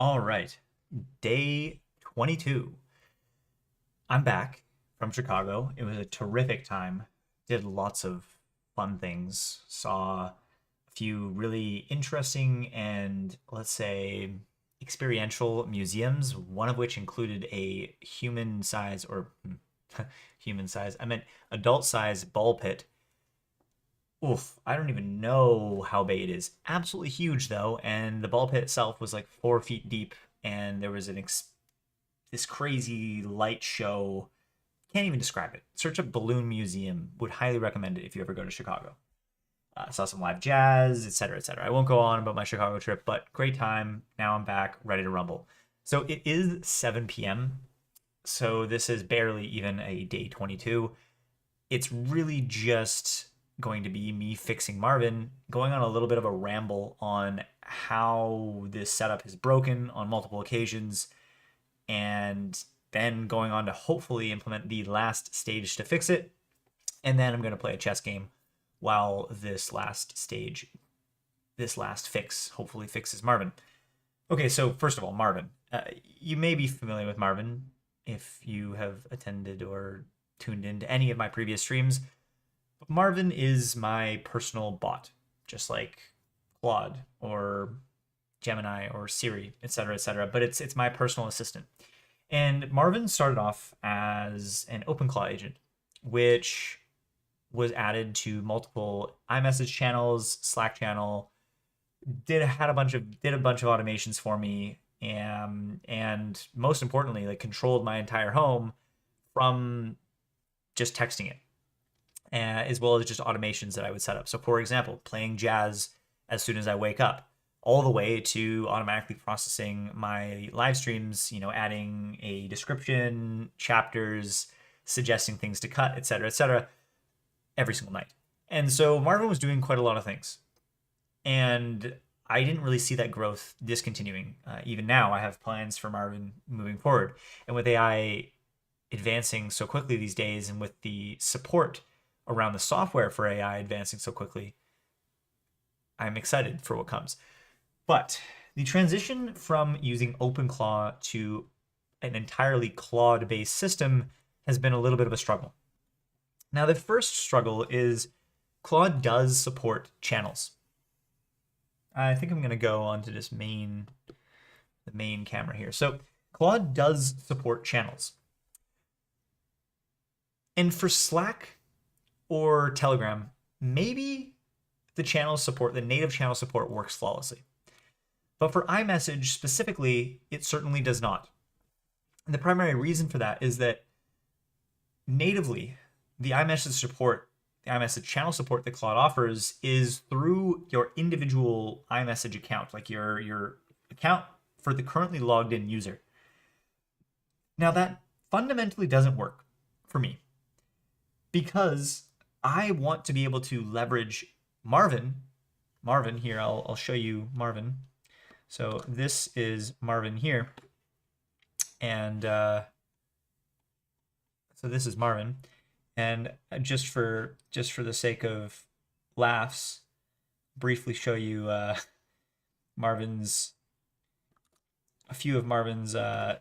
All right, day 22. I'm back from Chicago. It was a terrific time. Did lots of fun things. Saw a few really interesting and, let's say, experiential museums, one of which included a human size or human size, I meant adult size ball pit. Oof, I don't even know how big it is. Absolutely huge though, and the ball pit itself was like 4 feet deep, and there was this crazy light show. Can't even describe it. Search up Balloon Museum. Would highly recommend it if you ever go to Chicago. Saw some live jazz, etc., etc. I won't go on about my Chicago trip, but great time. Now I'm back, ready to rumble. So it is 7 p.m. So this is barely even a day 22. It's really just going to be me fixing Marvin, going on a little bit of a ramble on how this setup is broken on multiple occasions, and then going on to hopefully implement the last stage to fix it. And then I'm going to play a chess game while this last stage, this last fix, hopefully fixes Marvin. Okay, so first of all, Marvin. You may be familiar with Marvin if you have attended or tuned into any of my previous streams. But Marvin is my personal bot, just like Claude or Gemini or Siri, etc., etc. But it's my personal assistant. And Marvin started off as an OpenClaw agent, which was added to multiple iMessage channels, Slack channel, did a bunch of automations for me, and most importantly, like controlled my entire home from just texting it, as well as just automations that I would set up. So, for example, playing jazz as soon as I wake up, all the way to automatically processing my live streams, adding a description, chapters, suggesting things to cut, etc., every single night. And so Marvin was doing quite a lot of things. And I didn't really see that growth discontinuing. Even now, I have plans for Marvin moving forward. And with AI advancing so quickly these days, and with the support around the software for AI advancing so quickly, I'm excited for what comes. But the transition from using OpenClaw to an entirely Claude-based system has been a little bit of a struggle. Now, the first struggle is Claude does support channels. I think I'm going to go onto the main camera here. So Claude does support channels. And for Slack or Telegram, maybe the native channel support works flawlessly. But for iMessage specifically, it certainly does not. And the primary reason for that is that natively, the iMessage channel support that Claude offers is through your individual iMessage account, like your account for the currently logged in user. Now that fundamentally doesn't work for me because I want to be able to leverage Marvin here. I'll show you Marvin. So this is Marvin here, and so this is Marvin. And just for the sake of laughs, briefly show you a few of Marvin's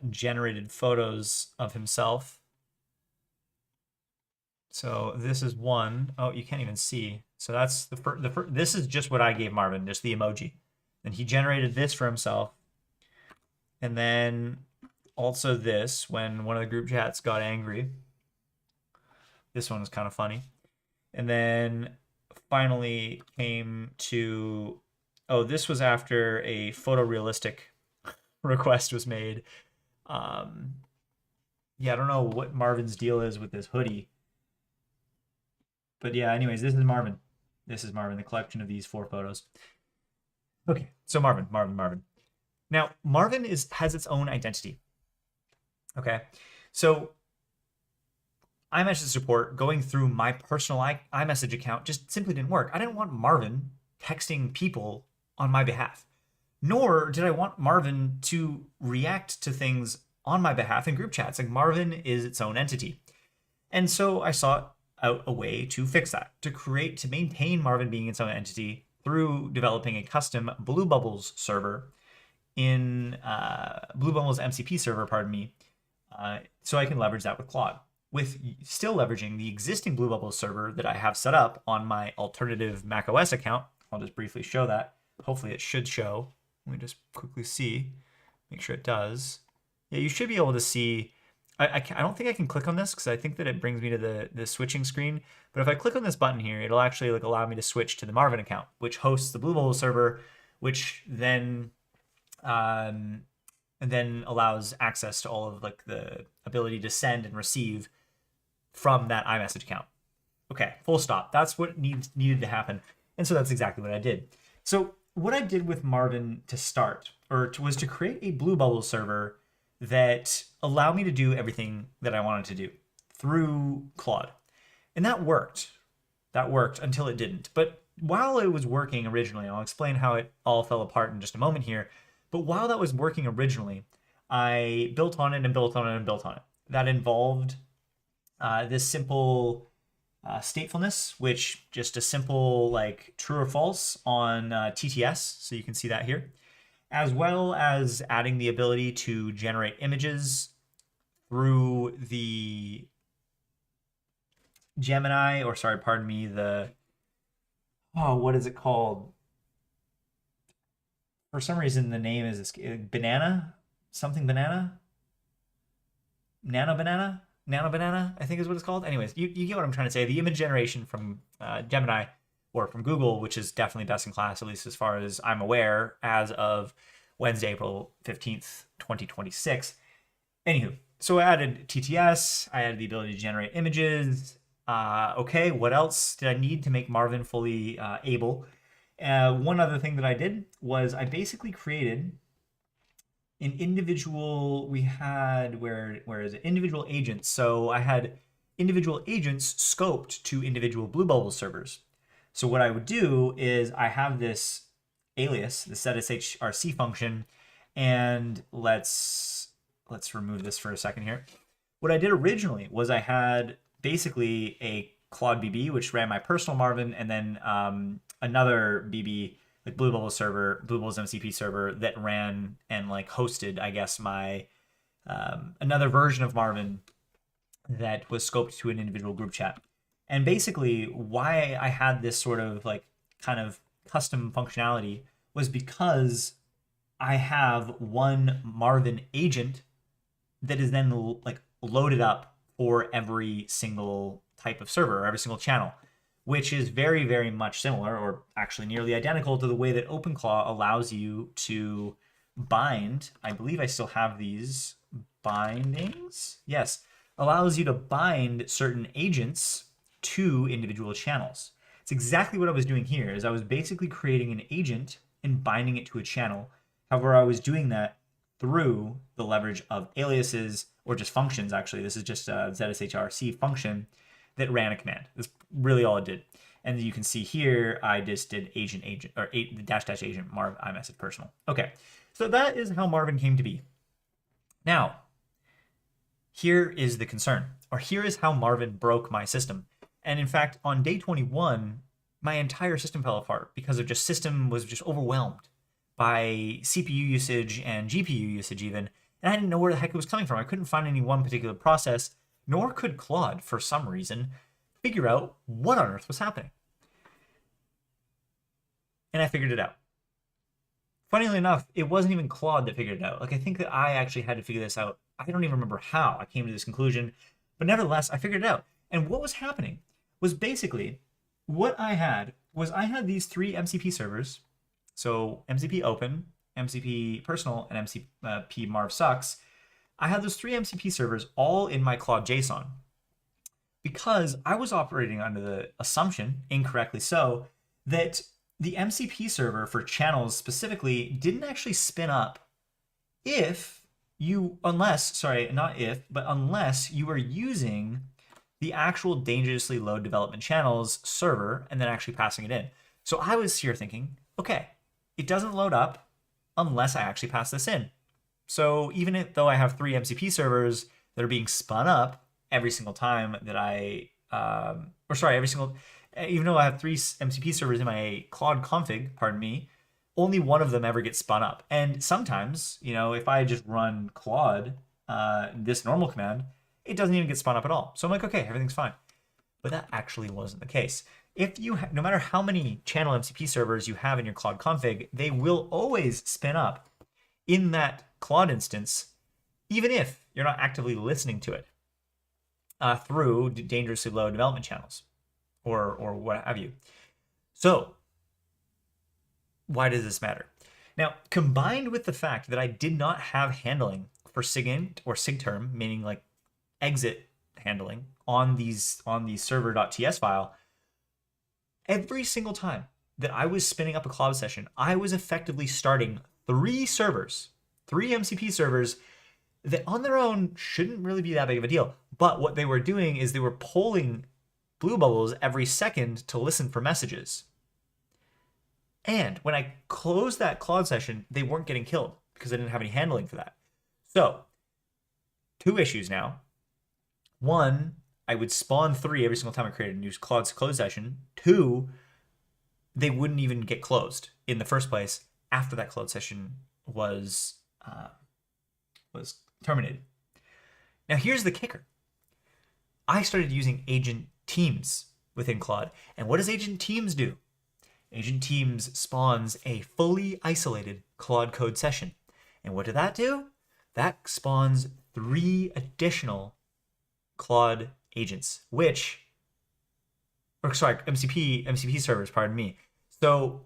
generated photos of himself. So this is one. Oh, you can't even see. So that's the first. This is just what I gave Marvin, just the emoji. And he generated this for himself. And then also this, when one of the group chats got angry. This one was kind of funny. And then finally came to, this was after a photorealistic request was made. Yeah, I don't know what Marvin's deal is with this hoodie. But yeah, anyways, this is Marvin. The collection of these 4 photos. Okay, so Marvin. Now, Marvin has its own identity. Okay, so iMessage support going through my personal iMessage account just simply didn't work. I didn't want Marvin texting people on my behalf, nor did I want Marvin to react to things on my behalf in group chats. Like, Marvin is its own entity. And so I sought out a way to fix that, to maintain Marvin being its own entity through developing a custom BlueBubbles server in BlueBubbles MCP server, pardon me, so I can leverage that with Claude. With still leveraging the existing BlueBubbles server that I have set up on my alternative macOS account. I'll just briefly show that. Hopefully it should show. Let me just quickly see, make sure it does. Yeah, you should be able to see. I don't think I can click on this because I think that it brings me to the switching screen. But if I click on this button here, it'll actually like allow me to switch to the Marvin account, which hosts the BlueBubbles server, which then allows access to all of like the ability to send and receive from that iMessage account. Okay, full stop. That's what needed to happen. And so that's exactly what I did. So what I did with Marvin to start was to create a BlueBubbles server that allowed me to do everything that I wanted to do through Claude. And that worked. That worked until it didn't. But while it was working originally, I'll explain how it all fell apart in just a moment here. But while that was working originally, I built on it and built on it and built on it. That involved this simple statefulness, which just a simple like true or false on TTS. So you can see that here, as well as adding the ability to generate images through the Gemini, or sorry, pardon me, what is it called? For some reason, the name is banana, something banana, nano banana, I think is what it's called. Anyways, you get what I'm trying to say. The image generation from Gemini or from Google, which is definitely best in class, at least as far as I'm aware, as of Wednesday, April 15th, 2026. Anywho, so I added TTS, I added the ability to generate images. Okay, what else did I need to make Marvin fully able? One other thing that I did was I basically created an individual, we had, where is it? Individual agents. So I had individual agents scoped to individual BlueBubbles servers. So what I would do is I have this alias, the setShrc function, and let's remove this for a second here. What I did originally was I had basically a Claude BB, which ran my personal Marvin, and then another BB, like BlueBubbles server, BlueBubbles MCP server that ran and like hosted, I guess, my another version of Marvin that was scoped to an individual group chat. And basically why I had this sort of like kind of custom functionality was because I have one Marvin agent that is then like loaded up for every single type of server, or every single channel, which is very, very much similar, or actually nearly identical to the way that OpenClaw allows you to bind. I believe I still have these bindings. Yes, allows you to bind certain agents to individual channels. It's exactly what I was doing here, is I was basically creating an agent and binding it to a channel. However, I was doing that through the leverage of aliases, or just functions, actually. This is just a ZSHRC function that ran a command. That's really all it did. And you can see here, I just did agent, or the -- agent Marv iMessage personal. Okay, so that is how Marvin came to be. Now, here is the concern, or here is how Marvin broke my system. And in fact, on day 21, my entire system fell apart because of system was just overwhelmed by CPU usage and GPU usage even. And I didn't know where the heck it was coming from. I couldn't find any one particular process, nor could Claude, for some reason, figure out what on earth was happening. And I figured it out. Funnily enough, it wasn't even Claude that figured it out. Like, I think that I actually had to figure this out. I don't even remember how I came to this conclusion, but nevertheless, I figured it out. And what was happening was basically what I had these three MCP servers. So MCP open, MCP personal, and MCP Marv sucks. I had those three MCP servers all in my Claude JSON because I was operating under the assumption, incorrectly so, that the MCP server for channels specifically didn't actually spin up unless you were using the actual dangerously low development channels server and then actually passing it in. So I was here thinking, okay, it doesn't load up unless I actually pass this in. So even though I have three MCP servers that are being spun up every single time that even though I have three MCP servers in my Claude config, pardon me, only one of them ever gets spun up. And sometimes, you know, if I just run Claude, this normal command, it doesn't even get spun up at all. So I'm like, okay, everything's fine. But that actually wasn't the case. If you, no matter how many channel MCP servers you have in your Claude config, they will always spin up in that Claude instance, even if you're not actively listening to it through dangerously low development channels or what have you. So why does this matter? Now, combined with the fact that I did not have handling for sigint or sigterm, meaning like exit handling on these server.ts file, every single time that I was spinning up a Claude session, I was effectively starting 3 servers, 3 MCP servers that on their own shouldn't really be that big of a deal. But what they were doing is they were polling BlueBubbles every second to listen for messages. And when I closed that Claude session, they weren't getting killed because I didn't have any handling for that. So 2 issues now. 1, I would spawn 3 every single time I created a new Claude close session. 2, they wouldn't even get closed in the first place after that Claude session was terminated. Now here's the kicker. I started using agent teams within Claude. And what does agent teams do? Agent teams spawns a fully isolated Claude code session. And what did that do? That spawns 3 additional Claude agents, MCP servers, pardon me. So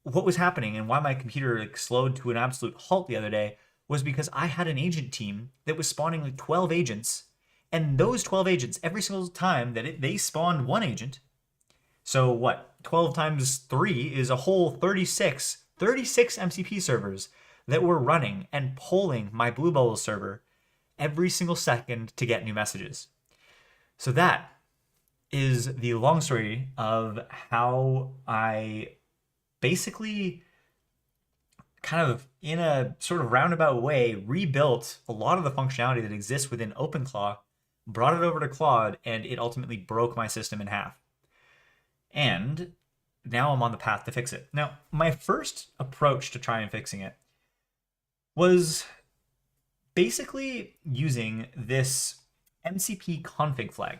what was happening and why my computer like slowed to an absolute halt the other day was because I had an agent team that was spawning like 12 agents, and those 12 agents, every single time that they spawned 1 agent, so what, 12 times 3 is a whole 36 MCP servers that were running and polling my BlueBubbles server every single second to get new messages. So that is the long story of how I basically kind of in a sort of roundabout way rebuilt a lot of the functionality that exists within OpenClaw, brought it over to Claude, and it ultimately broke my system in half. And now I'm on the path to fix it. Now, my first approach to try and fixing it was basically using this MCP config flag.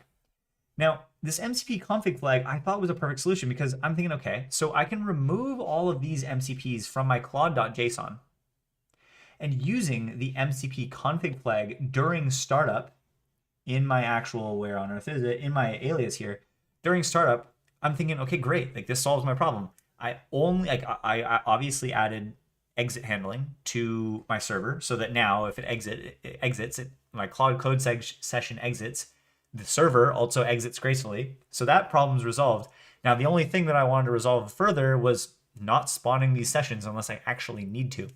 Now, this MCP config flag I thought was a perfect solution because I'm thinking, okay, so I can remove all of these MCPs from my claude.json, and using the MCP config flag during startup in my actual, where on earth is it, in my alias here, during startup, I'm thinking, okay, great, like this solves my problem. I obviously added exit handling to my server so that now if it exits, my Claude code session exits, the server also exits gracefully. So that problem's resolved. Now, the only thing that I wanted to resolve further was not spawning these sessions unless I actually need to.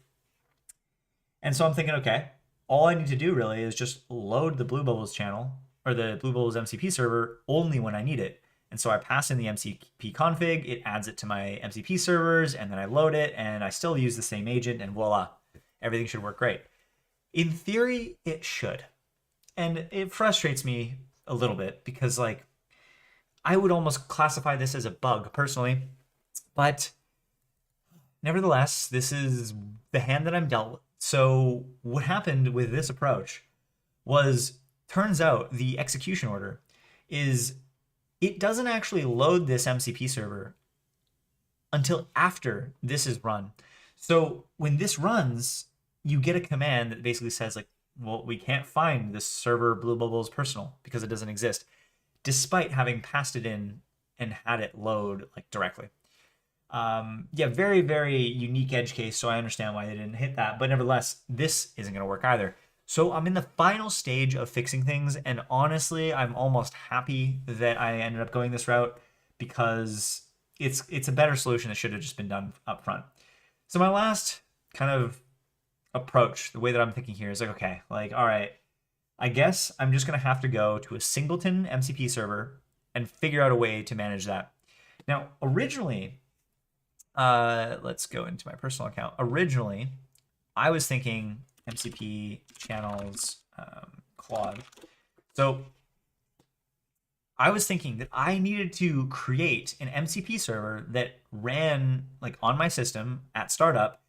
And so I'm thinking, okay, all I need to do really is just load the BlueBubbles channel or the BlueBubbles MCP server only when I need it. And so I pass in the MCP config, it adds it to my MCP servers, and then I load it, and I still use the same agent, and voila, everything should work great. In theory, it should. And it frustrates me a little bit because, like, I would almost classify this as a bug personally, but nevertheless, this is the hand that I'm dealt with. So what happened with this approach was, turns out the execution order is it doesn't actually load this MCP server until after this is run. So when this runs, you get a command that basically says, like, well, we can't find this server BlueBubbles personal because it doesn't exist, despite having passed it in and had it load like directly. Yeah, very, very unique edge case, so I understand why they didn't hit that, but nevertheless, this isn't going to work either. So I'm in the final stage of fixing things, and honestly, I'm almost happy that I ended up going this route because it's a better solution that should have just been done up front. So my last kind of approach, the way that I'm thinking here is like, okay, like, all right, I guess I'm just going to have to go to a Singleton MCP server and figure out a way to manage that. Now, originally, let's go into my personal account. Originally, I was thinking MCP channels Claude. So I was thinking that I needed to create an MCP server that ran like on my system at startup,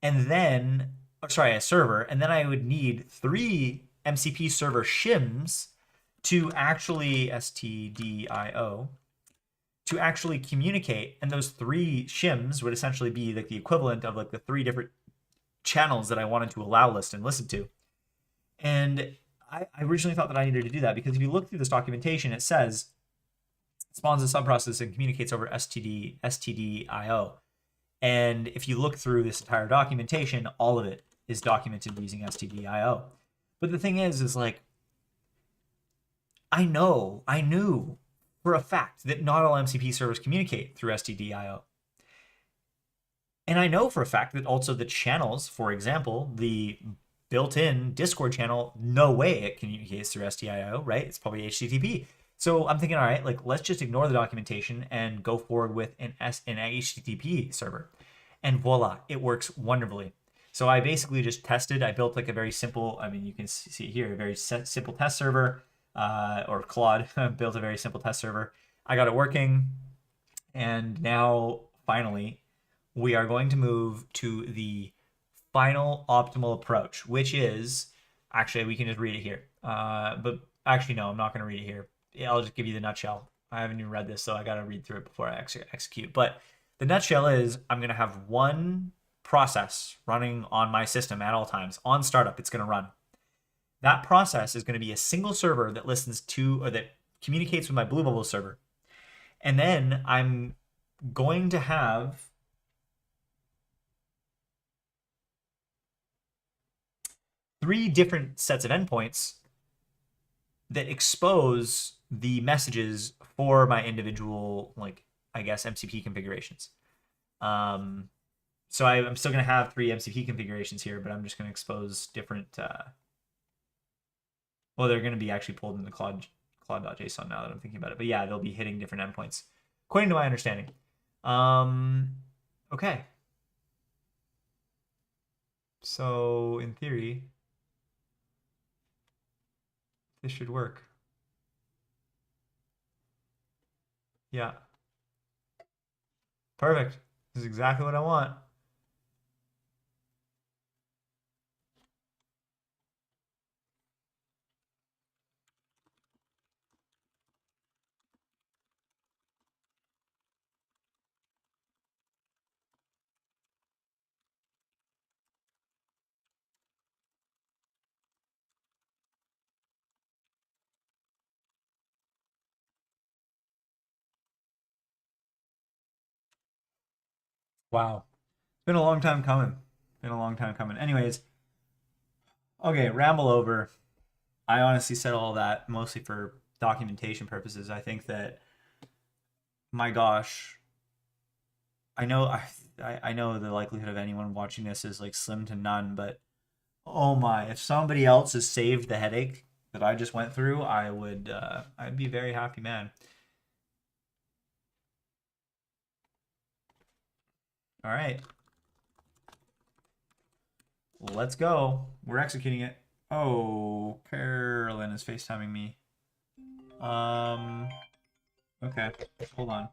and then, sorry, a server, and then I would need 3 MCP server shims to actually STDIO to actually communicate, and those 3 shims would essentially be like the equivalent of like the 3 different channels that I wanted to allow list and listen to. And I originally thought that I needed to do that because if you look through this documentation, it says spawns a subprocess and communicates over STDIO. And if you look through this entire documentation, all of it is documented using STDIO. But the thing is like, I knew for a fact that not all MCP servers communicate through STDIO. And I know for a fact that also the channels, for example, the built-in Discord channel, no way it communicates through STDIO, right? It's probably HTTP. So I'm thinking, all right, like let's just ignore the documentation and go forward with an HTTP server. And voila, it works wonderfully. So I basically just tested. I built like a very simple, I mean, you can see here, a very simple test server, or Claude built a very simple test server. I got it working. And now, finally, we are going to move to the final optimal approach, which is, actually, we can just read it here. But actually, no, I'm not going to read it here. I'll just give you the nutshell. I haven't even read this, so I got to read through it before I execute. But the nutshell is I'm going to have one process running on my system at all times. On startup, it's going to run. That process is going to be a single server that listens to, or that communicates with my BlueBubbles server. And then I'm going to have 3 different sets of endpoints that expose the messages for my individual, like, I guess, MCP configurations. So I'm still going to have 3 MCP configurations here, but I'm just going to expose different, well, they're going to be actually pulled into Claude.json now that I'm thinking about it. But yeah, they'll be hitting different endpoints, according to my understanding. Okay. So in theory, this should work. Yeah. Perfect. This is exactly what I want. Wow. It's been a long time coming. Been a long time coming. Anyways, okay, ramble over. I honestly said all that mostly for documentation purposes. I think that, my gosh, I know I know the likelihood of anyone watching this is like slim to none, but oh my, if somebody else has saved the headache that I just went through, I'd be a very happy man. All right. Let's go. We're executing it. Oh, Carolyn is FaceTiming me. Okay. Hold on.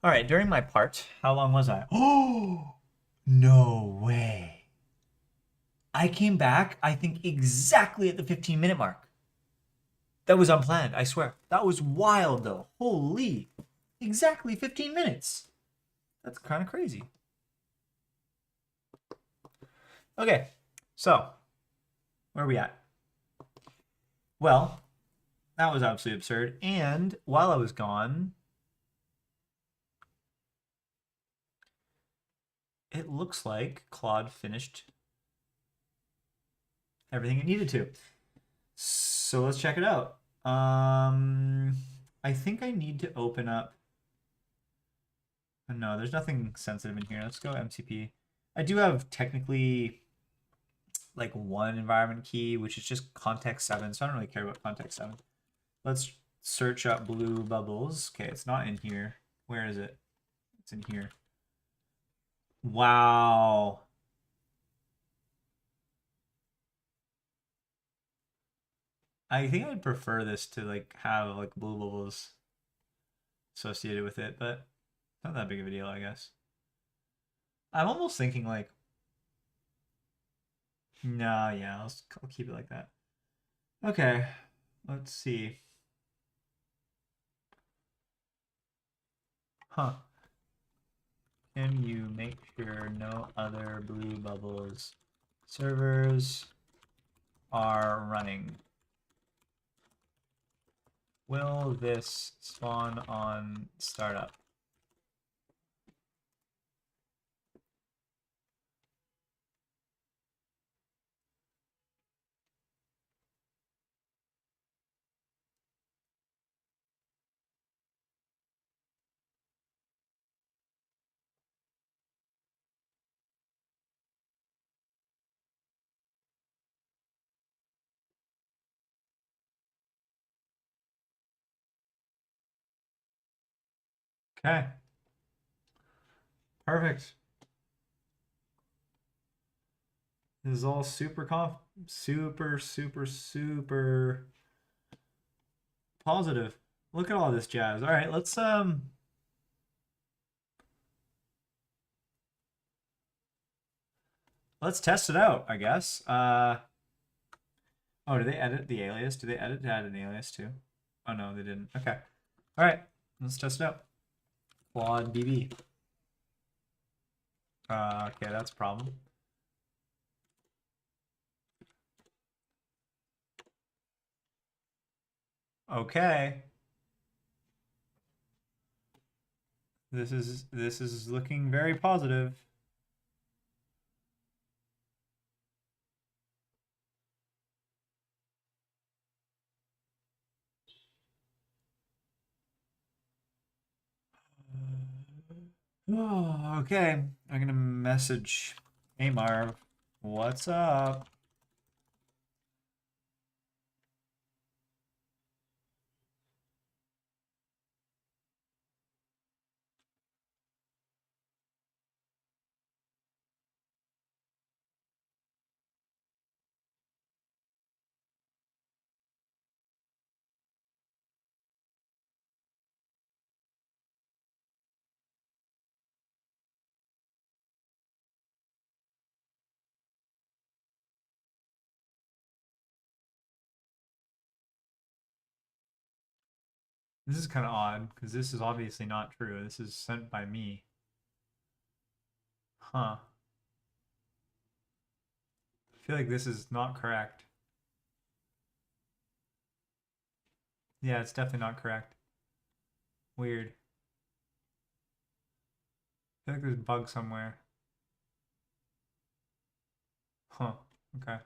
All right, during my part, how long was I? Oh, no way. I came back, I think, exactly at the 15-minute mark. That was unplanned, I swear. That was wild, though. Holy. Exactly 15 minutes. That's kind of crazy. Okay, so where are we at? Well, that was absolutely absurd. And while I was gone, it looks like Claude finished everything it needed to. So let's check it out. I think I need to open up. No, there's nothing sensitive in here. Let's go MCP. I do have technically like one environment key, which is just context 7, so I don't really care about context 7. Let's search up BlueBubbles. Okay, it's not in here. Where is it? It's in here. Wow. I think I'd prefer this to like have like BlueBubbles associated with it, but not that big of a deal, I guess. I'm almost thinking like, nah, yeah, I'll keep it like that. Okay, let's see. Huh. Can you make sure no other BlueBubbles servers are running? Will this spawn on startup? Okay. Perfect. This is all super positive. Look at all this jazz. All right, let's test it out, I guess. Oh, did they edit the alias? Did they edit to add an alias too? Oh no, they didn't. Okay. All right, let's test it out. Quad BB. Okay, that's a problem. Okay. This is looking very positive. Oh, okay. I'm gonna message. Hey Marv, what's up? This is kind of odd because this is obviously not true. This is sent by me. Huh. I feel like this is not correct. Yeah, it's definitely not correct. Weird. I feel like there's a bug somewhere. Huh. Okay.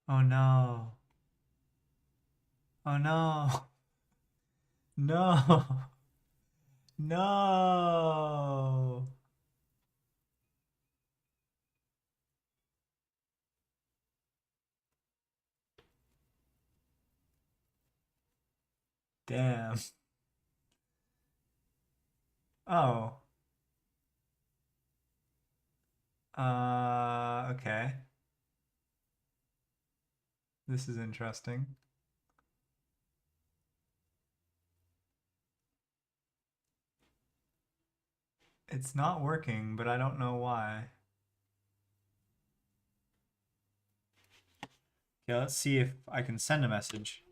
Oh no. Oh no. No. No. Damn. Oh. Okay. This is interesting. It's not working, but I don't know why. Okay, let's see if I can send a message.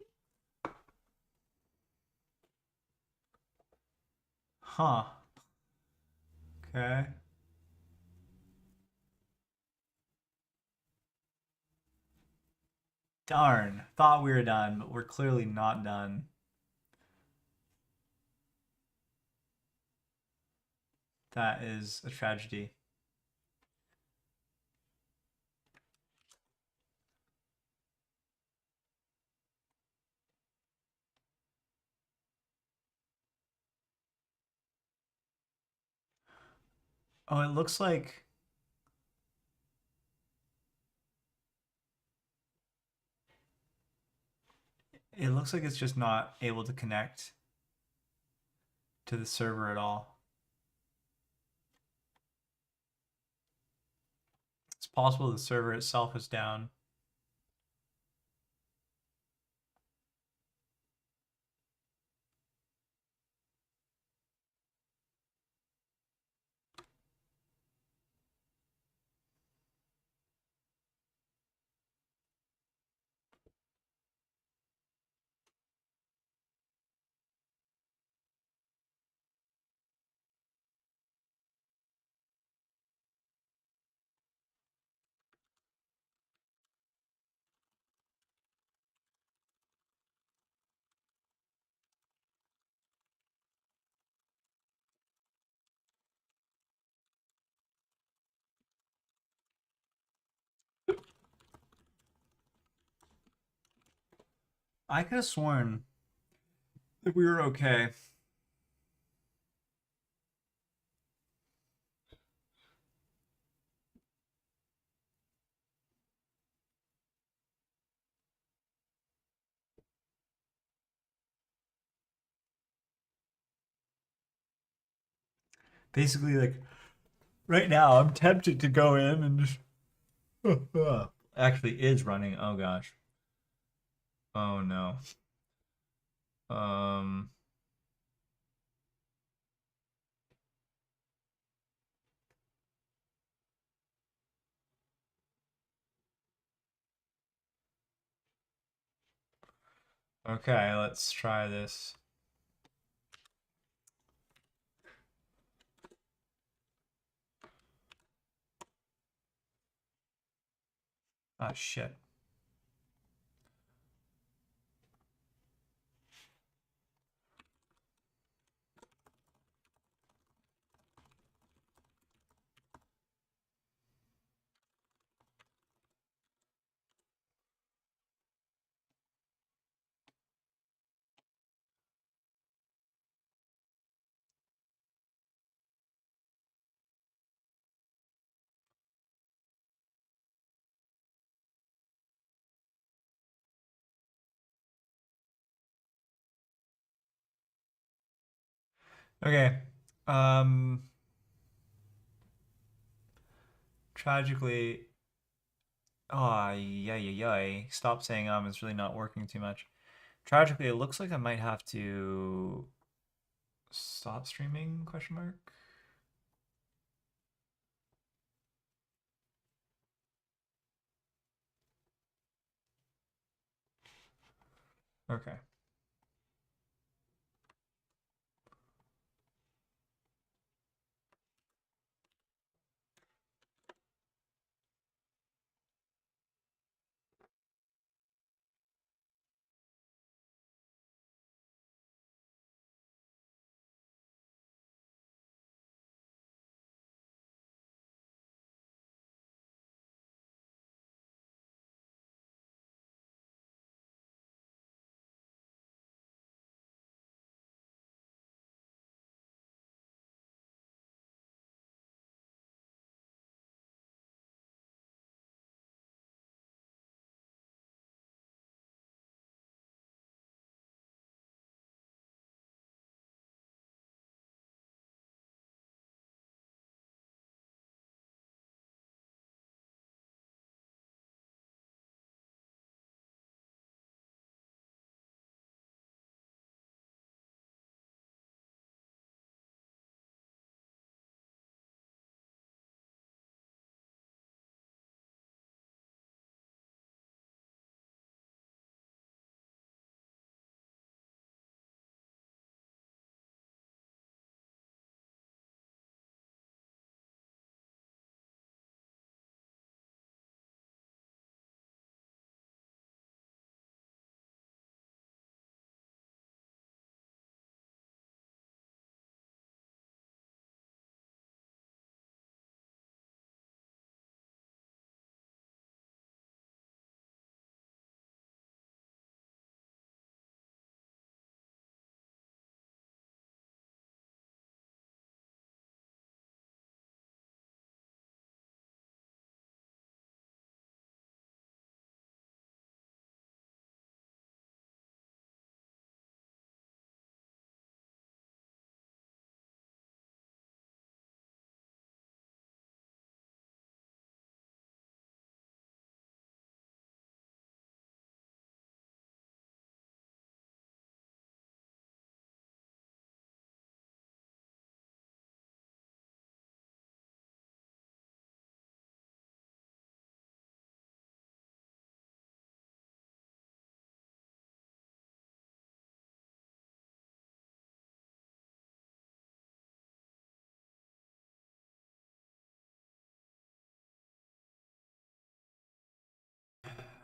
Huh. Okay. Darn. Thought we were done, but we're clearly not done. That is a tragedy. Oh, it looks like it's just not able to connect to the server at all. It's possible the server itself is down. I could have sworn that we were okay. Basically, like right now, I'm tempted to go in and just. Actually, is running. Oh gosh. Oh no. Um. Okay, let's try this. Ah, shit. Okay. Um. Tragically. Oh, yeah, yeah, yeah. Stop saying it's really not working too much. Tragically, it looks like I might have to stop streaming, question mark. Okay.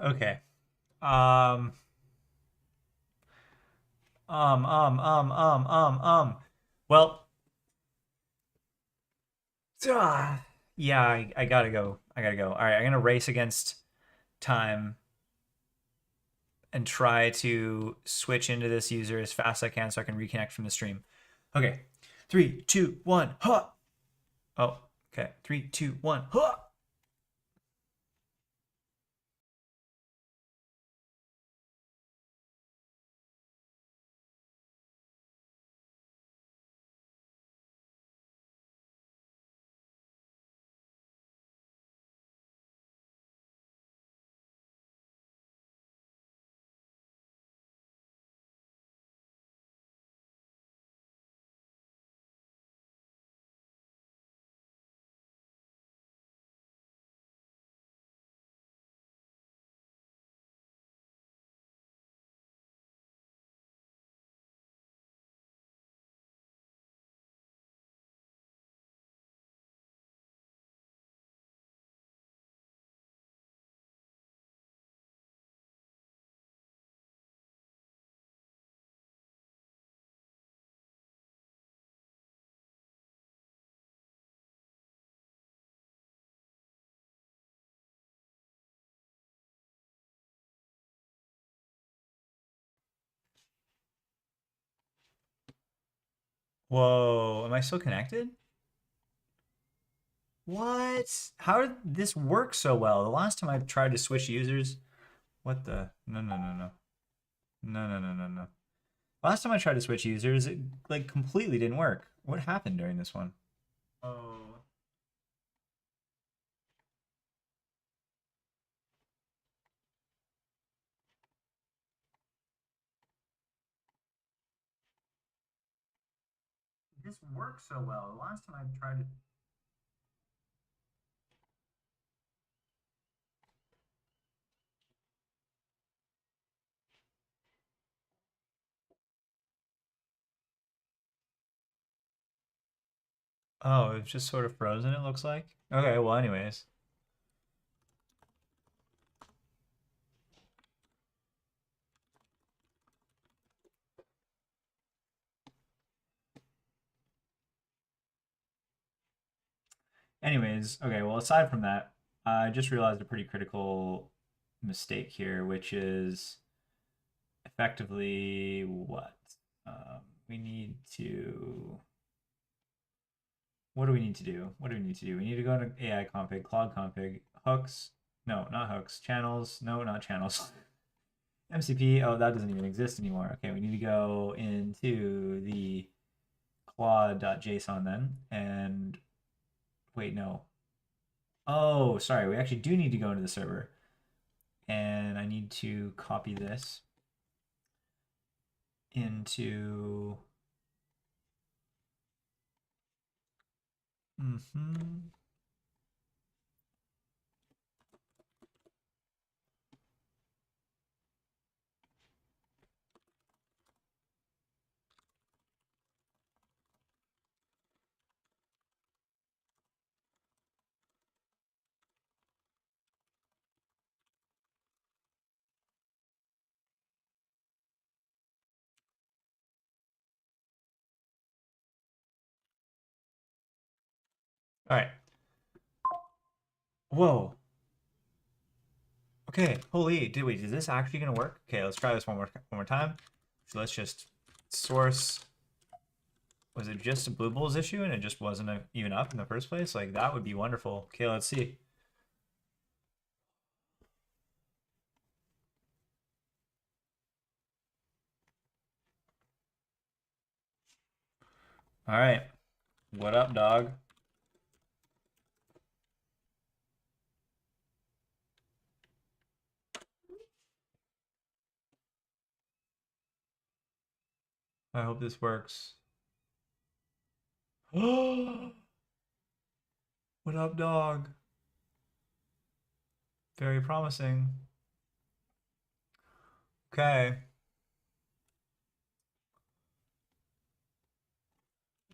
Okay. Um. Um. Um. Um. Um. Well. Yeah. I gotta go. I gotta go. All right. I'm gonna race against time and try to switch into this user as fast as I can so I can reconnect from the stream. Okay. 3, 2, 1. Huh. Oh. Okay. 3, 2, 1. Huh. Whoa. Am I still connected? What? How did this work so well? The last time I tried to switch users, what the? No, no, no, no. No, no, no, no, no. Last time I tried to switch users, it like completely didn't work. What happened during this one? Oh. This worked so well. The last time I tried to. Oh, it's just sort of frozen, it looks like. Okay, well, anyways. Anyways, okay, well, aside from that, I just realized a pretty critical mistake here, which is effectively what? We need to. What do we need to do? What do we need to do? We need to go into AI config, cloud config, hooks. No, not hooks. Channels. No, not channels. MCP. Oh, that doesn't even exist anymore. Okay, we need to go into the claude.json then. And wait, no. Oh, sorry. We actually do need to go into the server. And I need to copy this into. Mm-hmm. All right. Whoa. Okay. Holy. Wait, is this actually gonna work? Okay, let's try this one more time. So let's just source. Was it just a BlueBubbles issue and it just wasn't even up in the first place? Like that would be wonderful. Okay, let's see. All right. What up, dog? I hope this works. What up, dog? Very promising. Okay.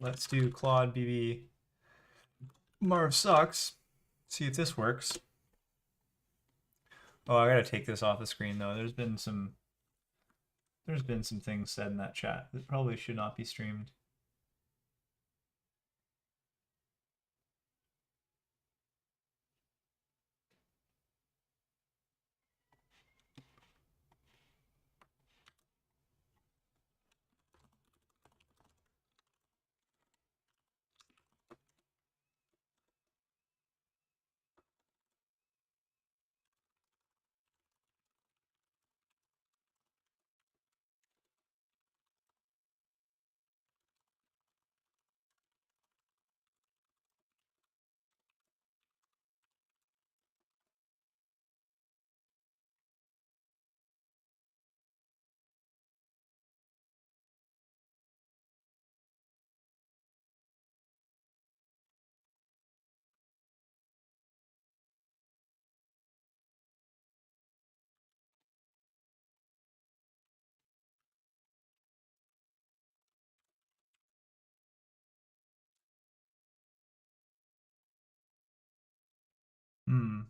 Let's do Claude BB. Marv sucks. See if this works. Oh, I gotta take this off the screen though. There's been some things said in that chat that probably should not be streamed. Hmm.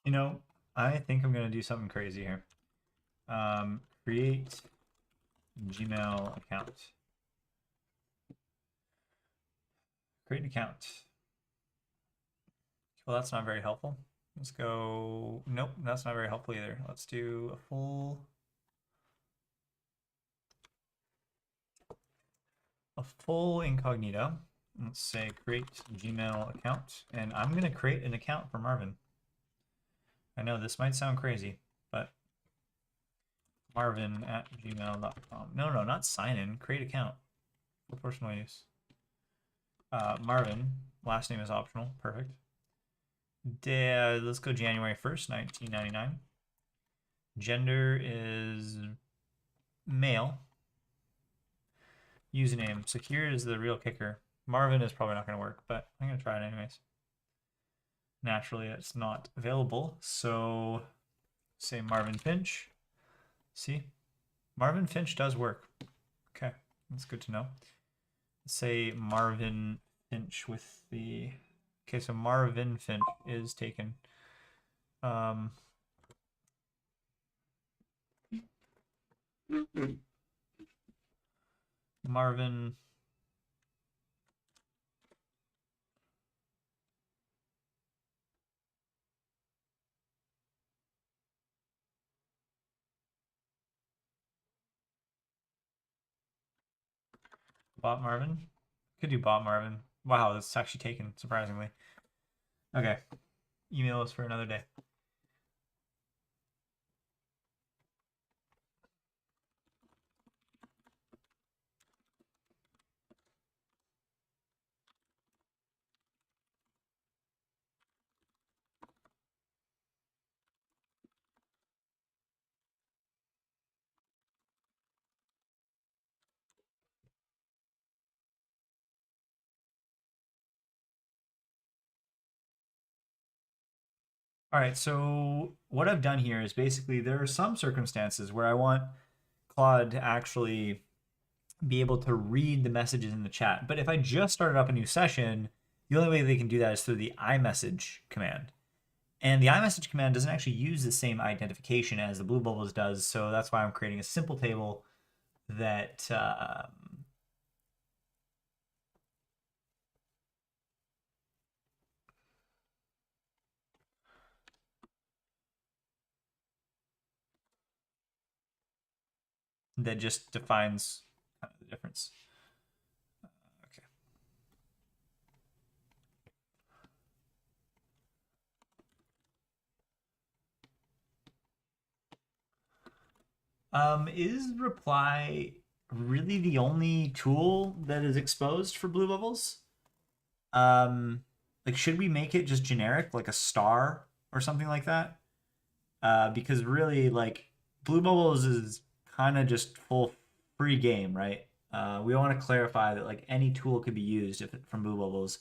You know, I think I'm gonna do something crazy here. Create Gmail account. Create an account. Well, that's not very helpful. Let's go. Nope, that's not very helpful either. Let's do a full incognito. Let's say create Gmail account, and I'm gonna create an account for Marvin. I know this might sound crazy, but marvin@gmail.com. No, not sign in. Create account for personal use. Marvin, last name is optional. Perfect. Let's go January 1st, 1999. Gender is male. Username. So here is the real kicker. Marvin is probably not going to work, but I'm going to try it anyways. Naturally, it's not available. So say Marvin Finch. See? Marvin Finch does work. Okay, that's good to know. Let's say Marvin Finch with the... Okay, so Marvin Finch is taken. Marvin... Bot Marvin? Could do Bot Marvin. Wow, that's actually taken, surprisingly. Okay, email is for another day. All right, so what I've done here is basically there are some circumstances where I want Claude to actually be able to read the messages in the chat. But if I just started up a new session, the only way they can do that is through the iMessage command. And the iMessage command doesn't actually use the same identification as the BlueBubbles does, so that's why I'm creating a simple table that that just defines the difference. Okay. Is reply really the only tool that is exposed for BlueBubbles? Like, should we make it just generic, like a star or something like that? Because really, like, BlueBubbles is kind of just full free game, right? We want to clarify that like any tool could be used if from BlueBubbles,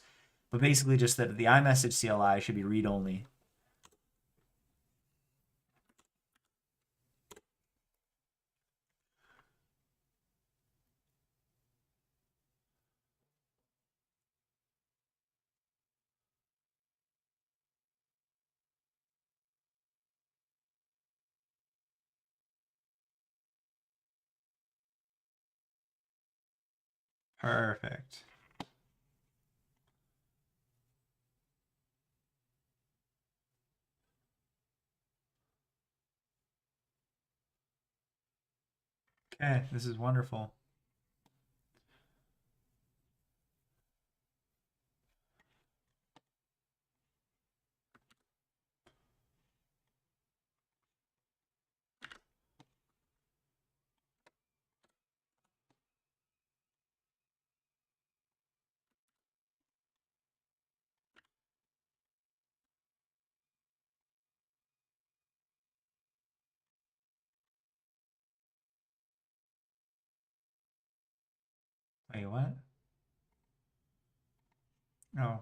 but basically just that the iMessage CLI should be read only. Perfect. Okay, this is wonderful. Wait, what? Oh,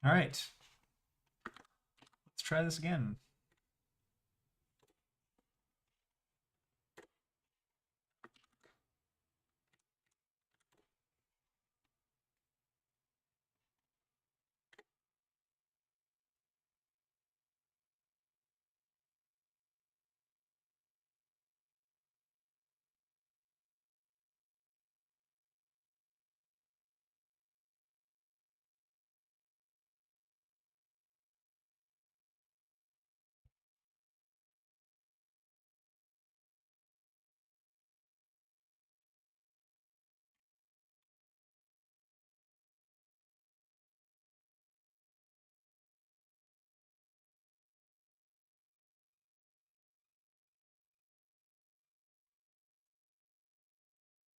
All right. Let's try this again.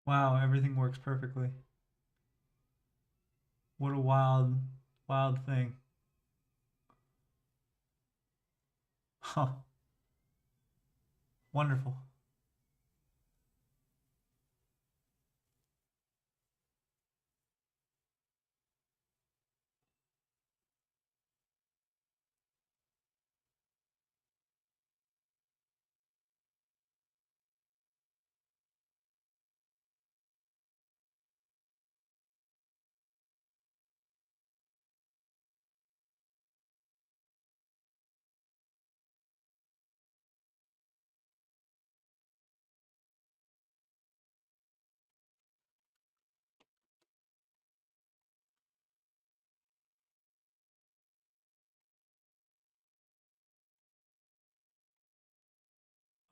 Wow, everything works perfectly. What a wild, wild thing. Huh. Wonderful.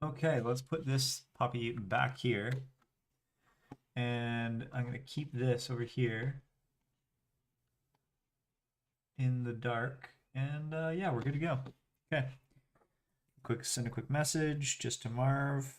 Okay, let's put this puppy back here. And I'm going to keep this over here in the dark. And yeah, we're good to go. Okay. Send a quick message just to Marv.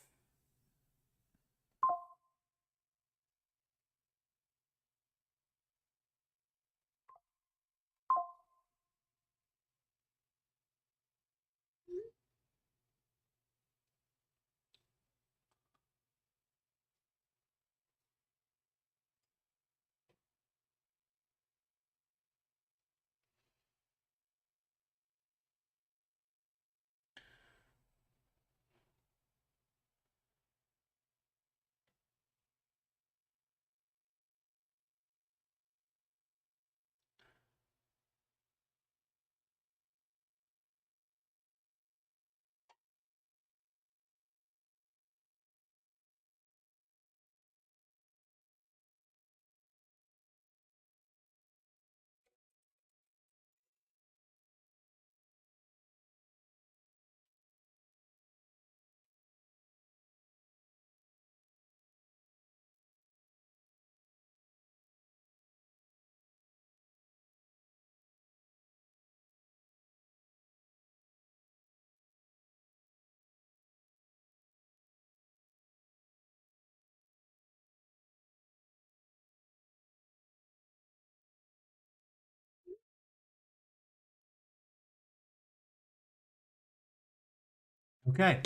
Okay.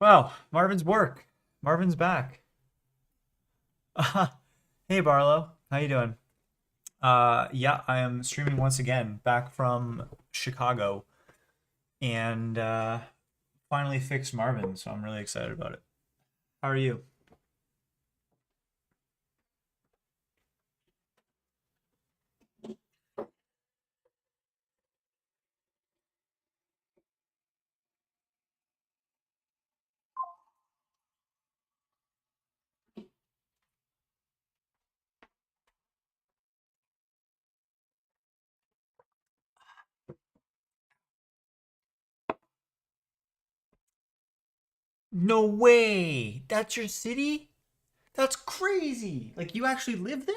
Wow, Marvin's work. Marvin's back. Hey Barlow, how you doing? Yeah, I am streaming once again, back from Chicago, and finally fixed Marvin, so I'm really excited about it. How are you? No way! That's your city? That's crazy! Like you actually live there?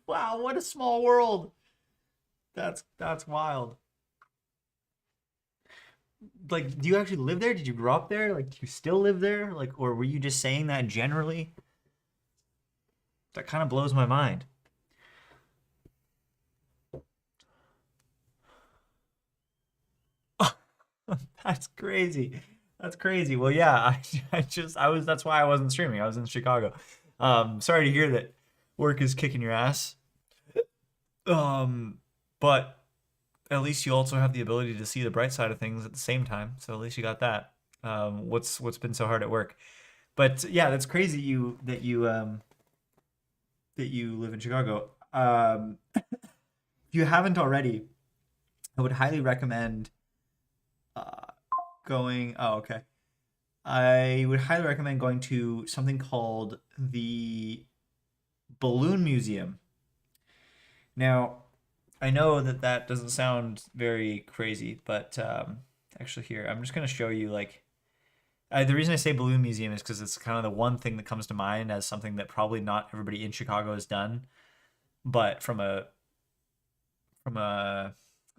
Wow, what a small world. That's wild. Like, do you actually live there? Did you grow up there? Like, do you still live there? Like, or were you just saying that generally? That kind of blows my mind. That's crazy. That's crazy. Well, yeah, that's why I wasn't streaming. I was in Chicago. Sorry to hear that work is kicking your ass. But at least you also have the ability to see the bright side of things at the same time. So at least you got that. What's been so hard at work? But yeah, that's crazy that you live in Chicago. If you haven't already, I would highly recommend uh, going. Oh, okay. I would highly recommend going to something called the Balloon Museum. Now, I know that that doesn't sound very crazy, but actually, here I'm just gonna show you like the reason I say Balloon Museum is because it's kind of the one thing that comes to mind as something that probably not everybody in Chicago has done, but from a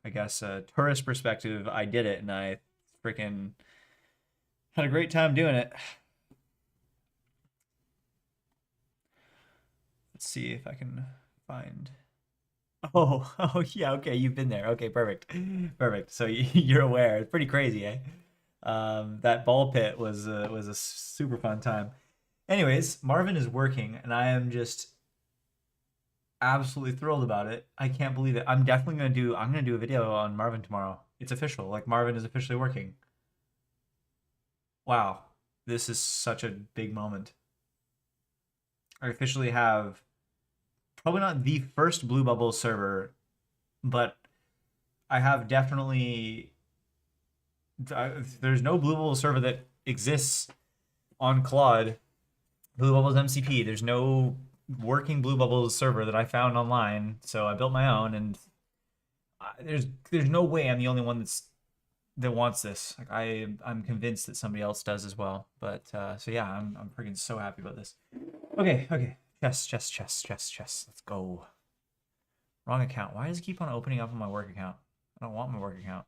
I guess a tourist perspective, I did it and I freaking had a great time doing it. Let's see if I can find. Oh, oh yeah, okay, you've been there. Okay, perfect. Perfect. So you're aware. It's pretty crazy, eh? That ball pit was a super fun time. Anyways, Marvin is working and I am just absolutely thrilled about it. I can't believe it. I'm gonna do a video on Marvin tomorrow. It's official. Like Marvin is officially working. Wow. This is such a big moment. I officially have probably not the first BlueBubbles server, but I have definitely there's no BlueBubbles server that exists on Claude. BlueBubbles MCP. There's no working BlueBubbles server that I found online, so I built my own, and there's no way I'm the only one that wants this. Like I'm convinced that somebody else does as well. But so yeah, I'm freaking so happy about this. Okay, okay. Chess, chess, chess, chess, chess. Let's go. Wrong account. Why does it keep on opening up on my work account? I don't want my work account.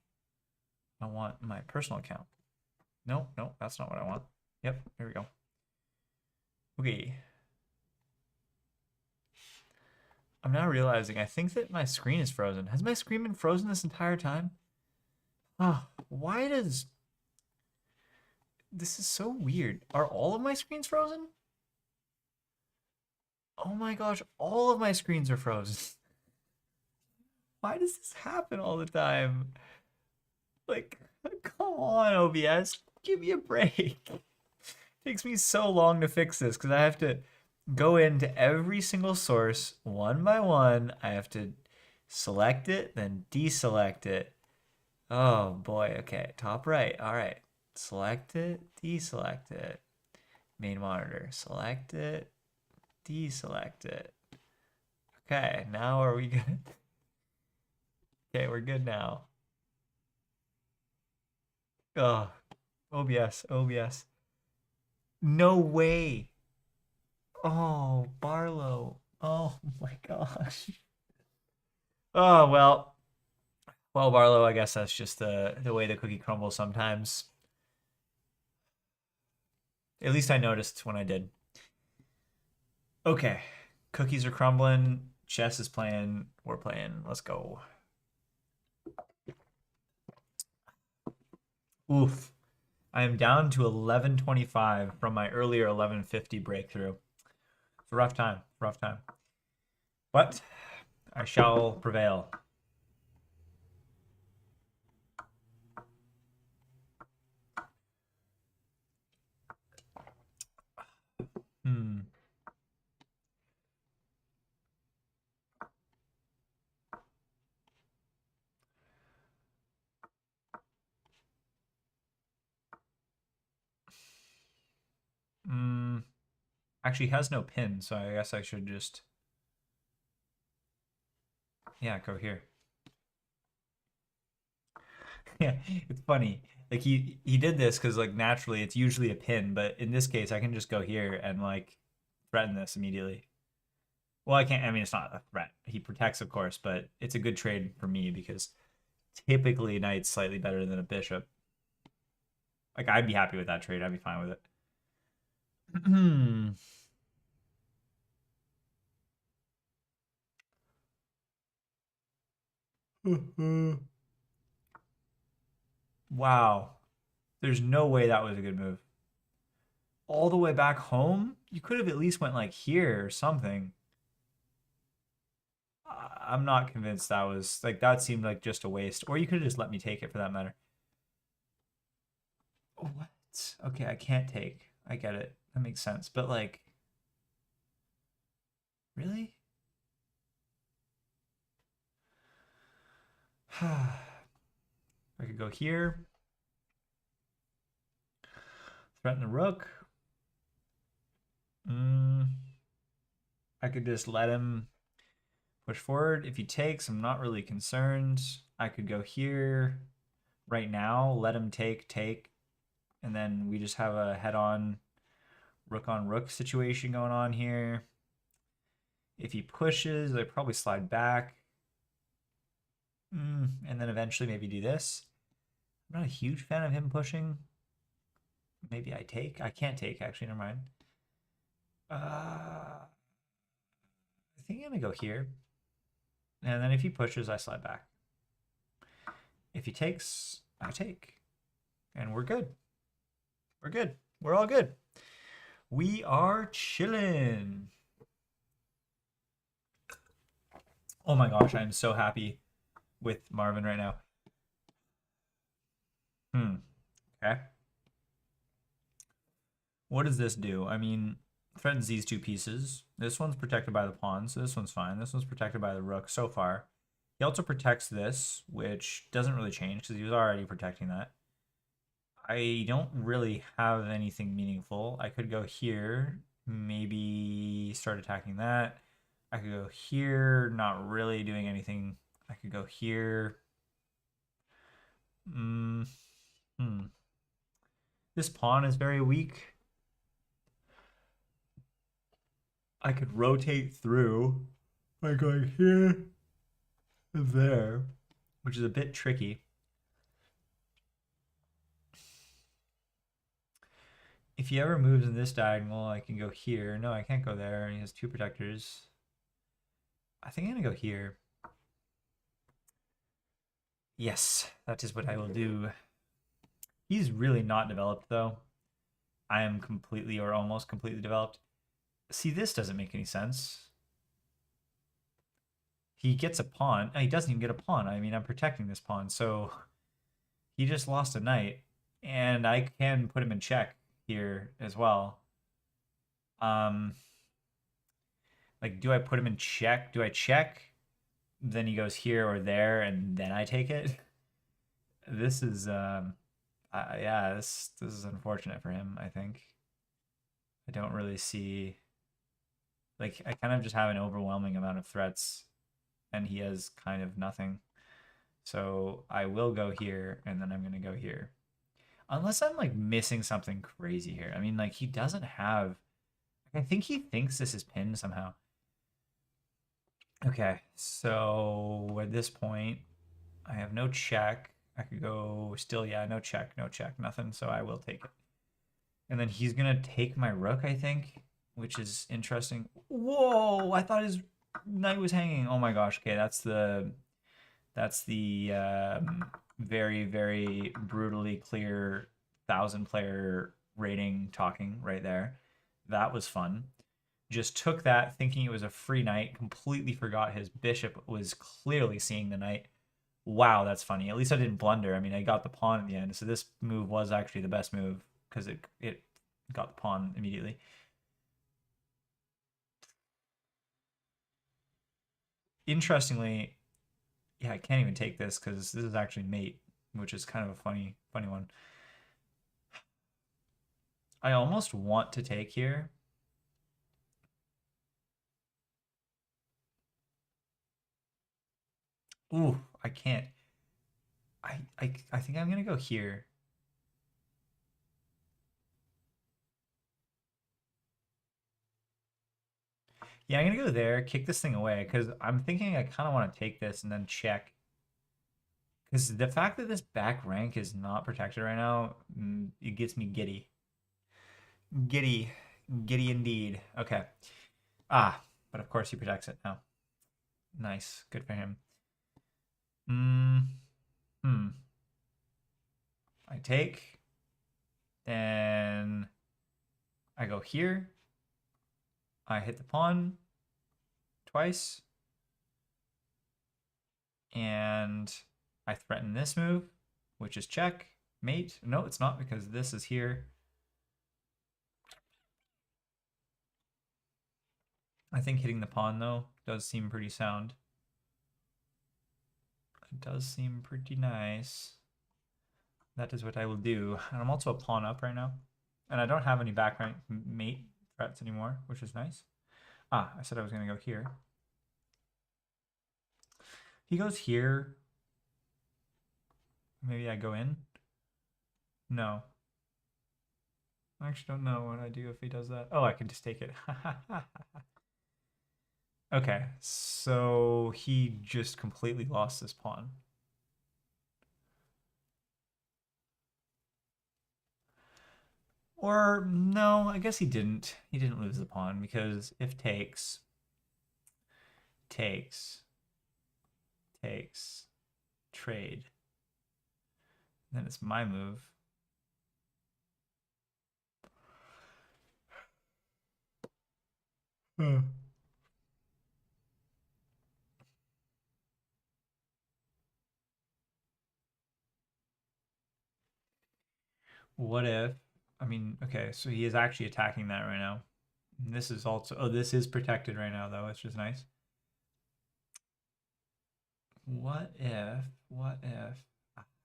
I want my personal account. No, no, that's not what I want. Yep, here we go. Okay. I'm now realizing I think that my screen is frozen. Has my screen been frozen this entire time? Oh, why does this is so weird. Are all of my screens frozen? Oh my gosh, all of my screens are frozen. Why does this happen all the time? Like, come on, OBS, give me a break. It takes me so long to fix this because I have to go into every single source one by one. I have to select it, then deselect it. Oh boy, okay, top right. All right, select it, deselect it. Main monitor, select it, deselect it. Okay, now are we good? Okay, we're good now. Oh, OBS, OBS. No way. Oh, Barlow. Oh my gosh. Oh well. Well, Barlow, I guess that's just the way the cookie crumbles sometimes. At least I noticed when I did. Okay. Cookies are crumbling. Chess is playing. We're playing. Let's go. Oof. I am down to 1125 from my earlier 1150 breakthrough. It's a rough time. Rough time. But I shall prevail. Hmm. Hmm. Actually has no pin, so I guess I should just yeah, go here. Yeah, it's funny. Like he did this because like naturally it's usually a pin, but in this case I can just go here and like threaten this immediately. Well, I can't. I mean, it's not a threat. He protects, of course, but it's a good trade for me because typically knight's slightly better than a bishop. Like I'd be happy with that trade. I'd be fine with it. Wow. There's no way that was a good move. All the way back home? You could have at least went like here or something. I'm not convinced that was like that seemed like just a waste. Or you could have just let me take it for that matter. What? Okay, I can't take. I get it. That makes sense. But like, really? I could go here, threaten the rook. Mm, I could just let him push forward. If he takes, I'm not really concerned. I could go here right now, let him take, and then we just have a head-on rook situation going on here. If he pushes, I probably slide back. And then eventually maybe do this. I'm not a huge fan of him pushing. Maybe I take. I can't take, actually. Never mind. I think I'm going to go here. And then if he pushes, I slide back. If he takes, I take. And we're good. We're good. We're all good. We are chilling. Oh my gosh, I'm so happy with Marvin right now. Okay. What does this do? I mean, threatens these two pieces. This one's protected by the pawn, so this one's fine. This one's protected by the rook so far. He also protects this, which doesn't really change because he was already protecting that. I don't really have anything meaningful. I could go here, maybe start attacking that. I could go here, not really doing anything. I could go here. This pawn is very weak. I could rotate through by going here and there, which is a bit tricky. If he ever moves in this diagonal, I can go here. No, I can't go there. He has two protectors. I think I'm going to go here. Yes, that is what I will do. He's really not developed, though. I am completely or almost completely developed. See, this doesn't make any sense. He gets a pawn. He doesn't even get a pawn. I mean, I'm protecting this pawn, so he just lost a knight, and I can put him in check here as well. Like, do I put him in check? Do I check? Then he goes here or there, and then I take it. This is, yeah, this is unfortunate for him, I think. I don't really see, like, I kind of just have an overwhelming amount of threats, and he has kind of nothing. So I will go here, and then I'm going to go here. Unless I'm, like, missing something crazy here. I mean, like, he doesn't have, I think he thinks this is pinned somehow. Okay, so at this point, I have no check. I could go still, yeah, no check, nothing. So I will take it. And then he's gonna take my rook, I think, which is interesting. Whoa! I thought his knight was hanging. Oh my gosh. Okay, that's the very very brutally clear 1,000-player rating talking right there. That was fun. Just took that thinking it was a free knight, completely forgot his bishop was clearly seeing the knight. Wow, that's funny. At least I didn't blunder. I mean, I got the pawn at the end, so this move was actually the best move because it got the pawn immediately. Interestingly, yeah, I can't even take this because this is actually mate, which is kind of a funny one. I almost want to take here. Ooh, I can't. I think I'm gonna go here. Yeah, I'm gonna go there, kick this thing away, because I'm thinking I kind of want to take this and then check. Because the fact that this back rank is not protected right now, it gets me giddy. Giddy. Giddy indeed. Okay. Ah, but of course he protects it now. Nice. Good for him. I take. Then I go here. I hit the pawn twice. And I threaten this move, which is check, mate. No, it's not because this is here. I think hitting the pawn, though, does seem pretty sound. It does seem pretty nice. That is what I will do. And I'm also a pawn up right now. And I don't have any back rank mate threats anymore, which is nice. Ah, I said I was going to go here. He goes here. Maybe I go in. No. I actually don't know what I do if he does that. Oh, I can just take it. Okay, so he just completely lost this pawn. Or no, I guess he didn't. He didn't lose the pawn because if takes, trade, then it's my move. What if, I mean, okay, so he is actually attacking that right now. And this is also, oh, this is protected right now though, which is nice. What if,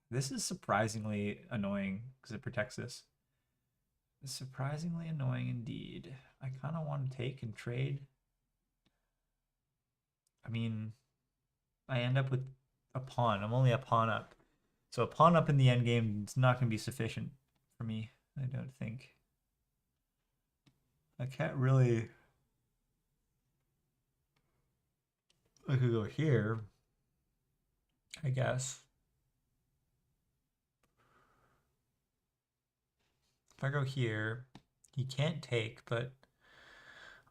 this is surprisingly annoying because it protects this. It's surprisingly annoying indeed. I kind of want to take and trade. I mean, I end up with a pawn. I'm only a pawn up. So a pawn up in the end game is not going to be sufficient for me, I don't think. I can't really... I could go here, I guess. If I go here, he can't take, but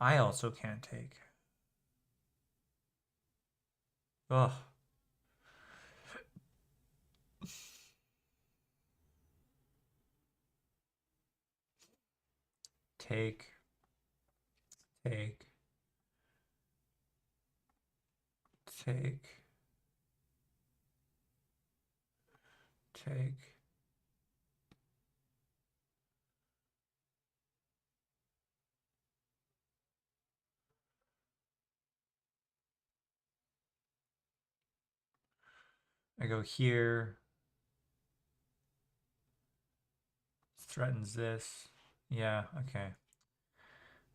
I also can't take. Ugh. Take, take, take, take. I go here. Threatens this. Yeah, okay.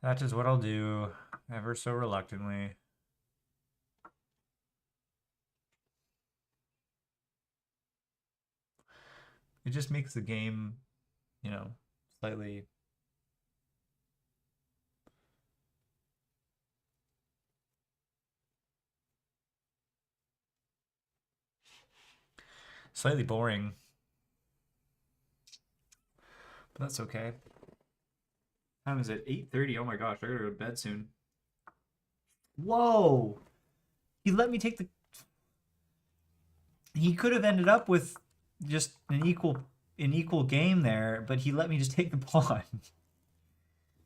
That is what I'll do, ever so reluctantly. It just makes the game, you know, slightly slightly boring. But that's okay. Time is it? 8:30. Oh my gosh, I gotta go to bed soon. Whoa! He let me take the. He could have ended up with just an equal game there, but he let me just take the pawn.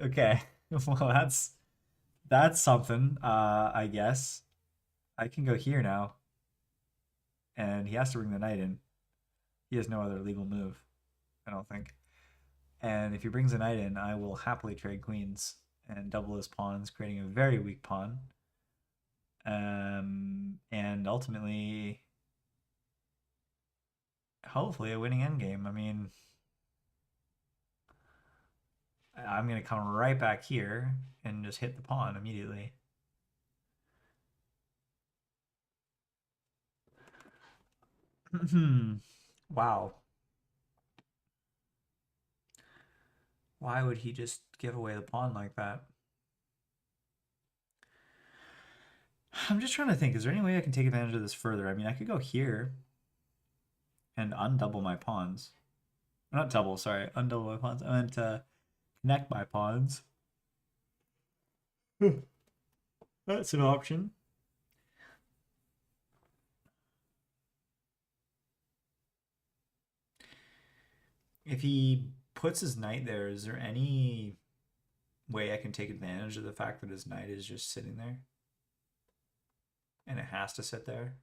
Okay. Well, that's something. I guess I can go here now, and he has to bring the knight in. He has no other legal move, I don't think. And if he brings a knight in, I will happily trade queens and double his pawns, creating a very weak pawn. And ultimately, hopefully, a winning endgame. I mean, I'm going to come right back here and just hit the pawn immediately. Wow. Why would he just give away the pawn like that? I'm just trying to think, is there any way I can take advantage of this further? I mean, I could go here and undouble my pawns. Not double, sorry, undouble my pawns. I meant to connect my pawns. That's an option. If he puts his knight there, is there any way I can take advantage of the fact that his knight is just sitting there? And it has to sit there?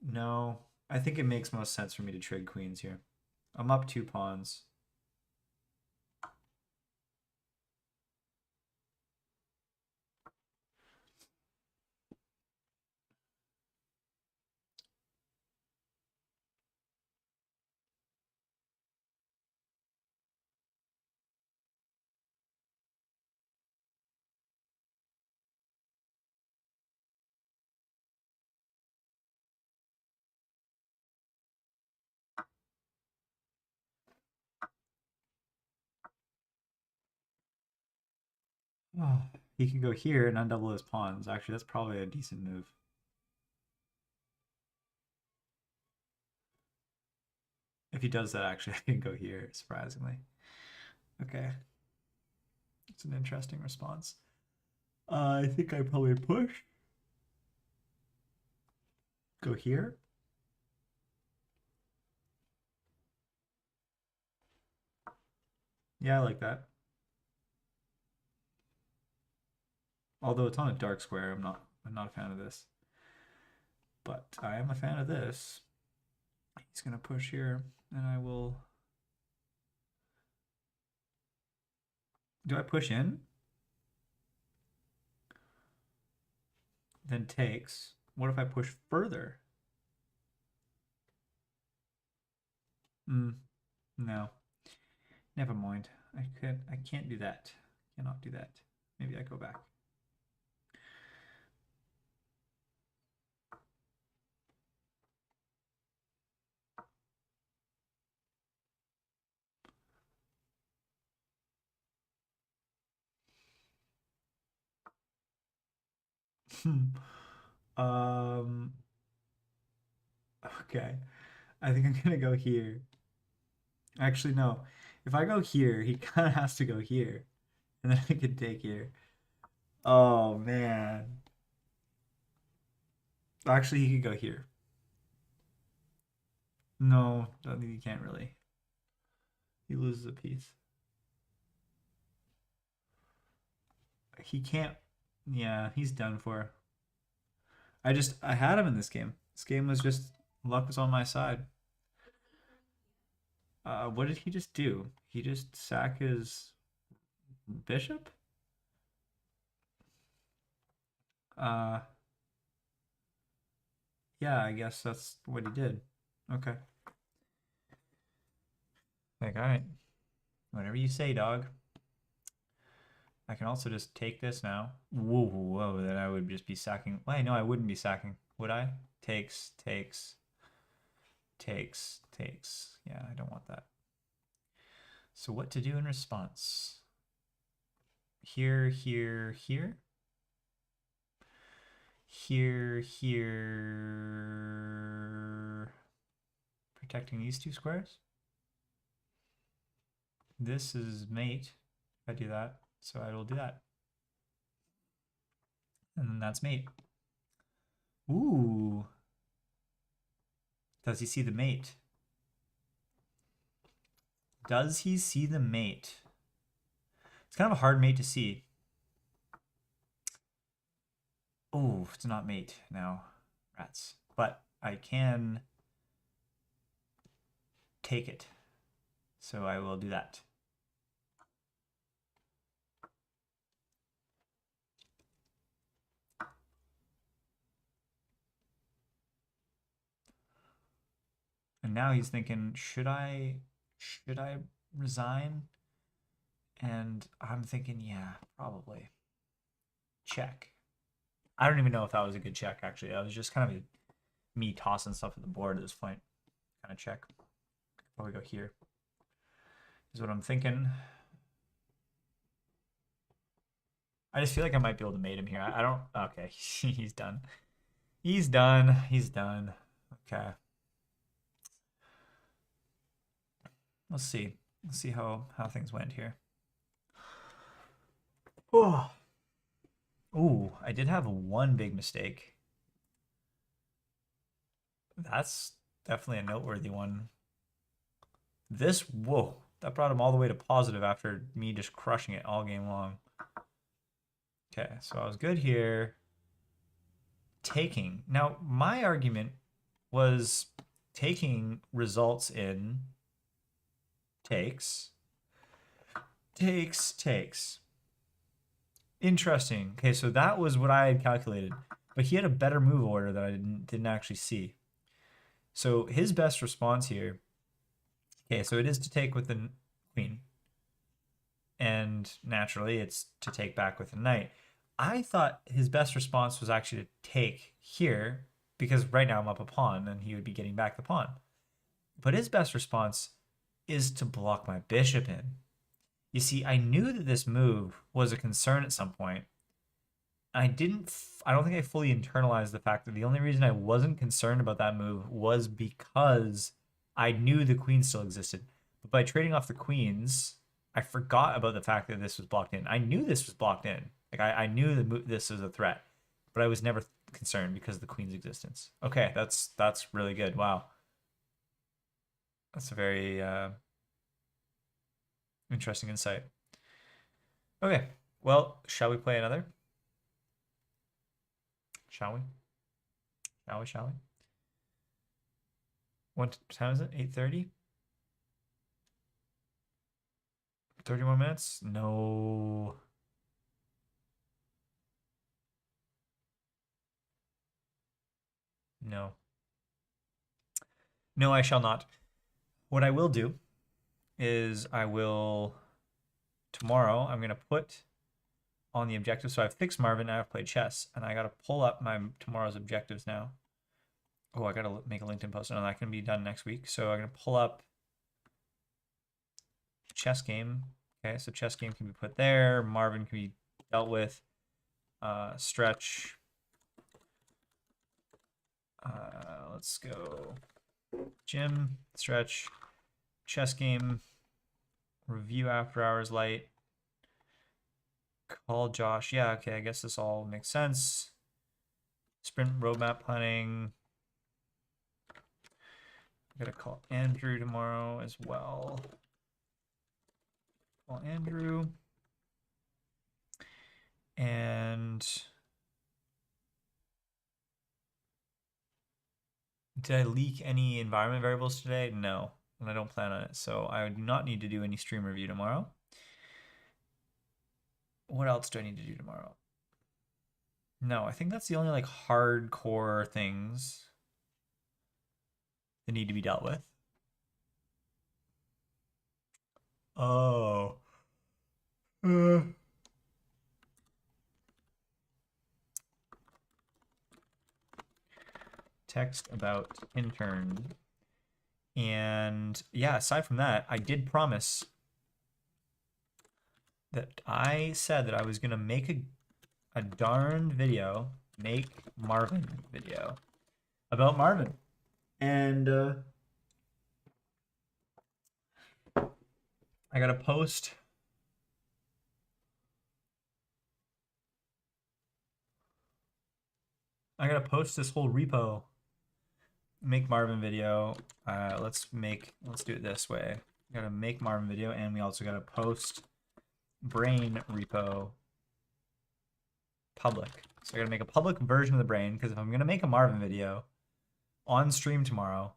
No, I think it makes most sense for me to trade queens here. I'm up 2 pawns. Oh, he can go here and undouble his pawns. Actually, that's probably a decent move. If he does that, actually, I can go here, surprisingly. Okay. It's an interesting response. I think I probably push. Go here. Yeah, I like that. Although it's on a dark square, I'm not a fan of this. But I am a fan of this. He's gonna push here, and I will. Do I push in? Then takes. What if I push further? No. Never mind. I can't do that. Cannot do that. Maybe I go back. um okay. I think I'm gonna go here. Actually, no. If I go here, he kind of has to go here. And then I could take here. Oh, man. Actually, he could go here. No, I think he can't really. He loses a piece. He can't. Yeah, he's done for. I had him in this game. This game was just, luck was on my side. What did he just do? He just sack his bishop? Uh, yeah, I guess that's what he did. Okay. Like, all right, whatever you say, dog. I can also just take this now. Whoa, whoa, then I would just be sacking. Wait, no, I wouldn't be sacking, would I? Takes, takes, takes, takes. Yeah, I don't want that. So what to do in response? Here, here, here. Here, here. Protecting these 2 squares. This is mate. I do that, so I will do that. And then that's mate. Ooh. Does he see the mate? Does he see the mate? It's kind of a hard mate to see. Oh, it's not mate now. Rats. But I can take it. So I will do that. And now he's thinking, should I resign? And I'm thinking, yeah, probably. Check. I don't even know if that was a good check, actually. That was just kind of me tossing stuff at the board at this point. Kind of check. Probably go here. Is what I'm thinking. I just feel like I might be able to mate him here. I don't. Okay, he's done. He's done. He's done. Okay. Let's see. Let's see how things went here. Oh. Ooh, I did have one big mistake. That's definitely a noteworthy one. This, whoa, that brought him all the way to positive after me just crushing it all game long. Okay, so I was good here. Taking. Now, my argument was taking results in takes. Interesting. Okay, so that was what I had calculated. But he had a better move order that I didn't actually see. So his best response here. Okay, so it is to take with the queen. And naturally, it's to take back with the knight. I thought his best response was actually to take here, because right now I'm up a pawn, and he would be getting back the pawn. But his best response is to block my bishop in. You see, I knew that this move was a concern at some point. I don't think I fully internalized the fact that the only reason I wasn't concerned about that move was because I knew the queen still existed. But by trading off the queens, I forgot about the fact that this was blocked in. I knew this was blocked in. Like I knew this was a threat, but I was never concerned because of the queen's existence. Okay, that's really good. Wow. That's a very interesting insight. Okay, well, shall we play another? Shall we? Shall we? What time is it? 8:30? 30 more minutes? No. No. No, I shall not. What I will do is tomorrow, I'm going to put on the objective. So I've fixed Marvin, now I've played chess, and I got to pull up my tomorrow's objectives now. Oh, I got to make a LinkedIn post, and that can be done next week. So I'm going to pull up chess game. Okay, so chess game can be put there. Marvin can be dealt with. Stretch. Let's go. Gym, stretch, chess game, review after hours light. Call Josh. Yeah, okay, I guess this all makes sense. Sprint roadmap planning. I gotta call Andrew tomorrow as well. Call Andrew. And did I leak any environment variables today? No, and I don't plan on it. So I do not need to do any stream review tomorrow. What else do I need to do tomorrow? No, I think that's the only like hardcore things that need to be dealt with. Oh. Text about intern. And yeah, aside from that, I did promise that I said that I was going to make a darn video, make Marvin video about Marvin. And I got to post this whole repo, make Marvin video. Let's do it this way. We got to make Marvin video, and we also got to post brain repo public. So I got to make a public version of the brain, because if I'm going to make a Marvin video on stream tomorrow,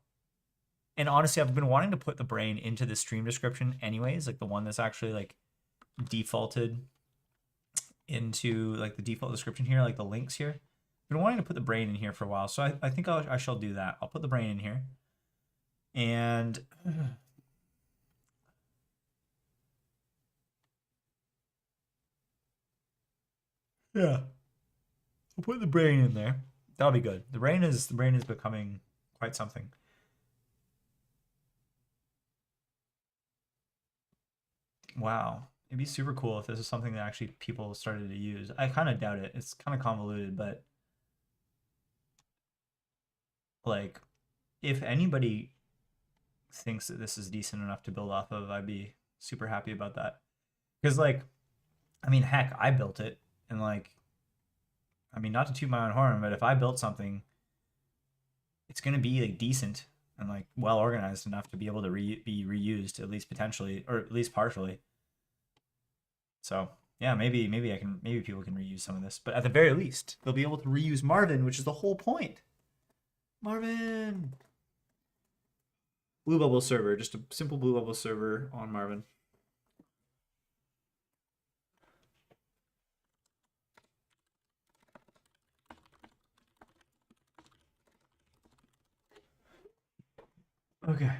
and honestly, I've been wanting to put the brain into the stream description anyways, like the one that's actually like defaulted into like the default description here, like the links here. I've been wanting to put the brain in here for a while, so I think I shall do that. I'll put the brain in here. And yeah, I'll put the brain in there. That'll be good. The brain is becoming quite something. Wow. It'd be super cool if this is something that actually people started to use. I kind of doubt it. It's kind of convoluted, but like if anybody thinks that this is decent enough to build off of, I'd be super happy about that. Because like, I mean, heck, I built it, and like, I mean, not to toot my own horn, but if I built something, it's gonna be like decent and like well organized enough to be able to be reused, at least potentially, or at least partially. So yeah, maybe people can reuse some of this, but at the very least, they'll be able to reuse Marvin, which is the whole point. Marvin! BlueBubbles server, just a simple BlueBubbles server on Marvin. Okay.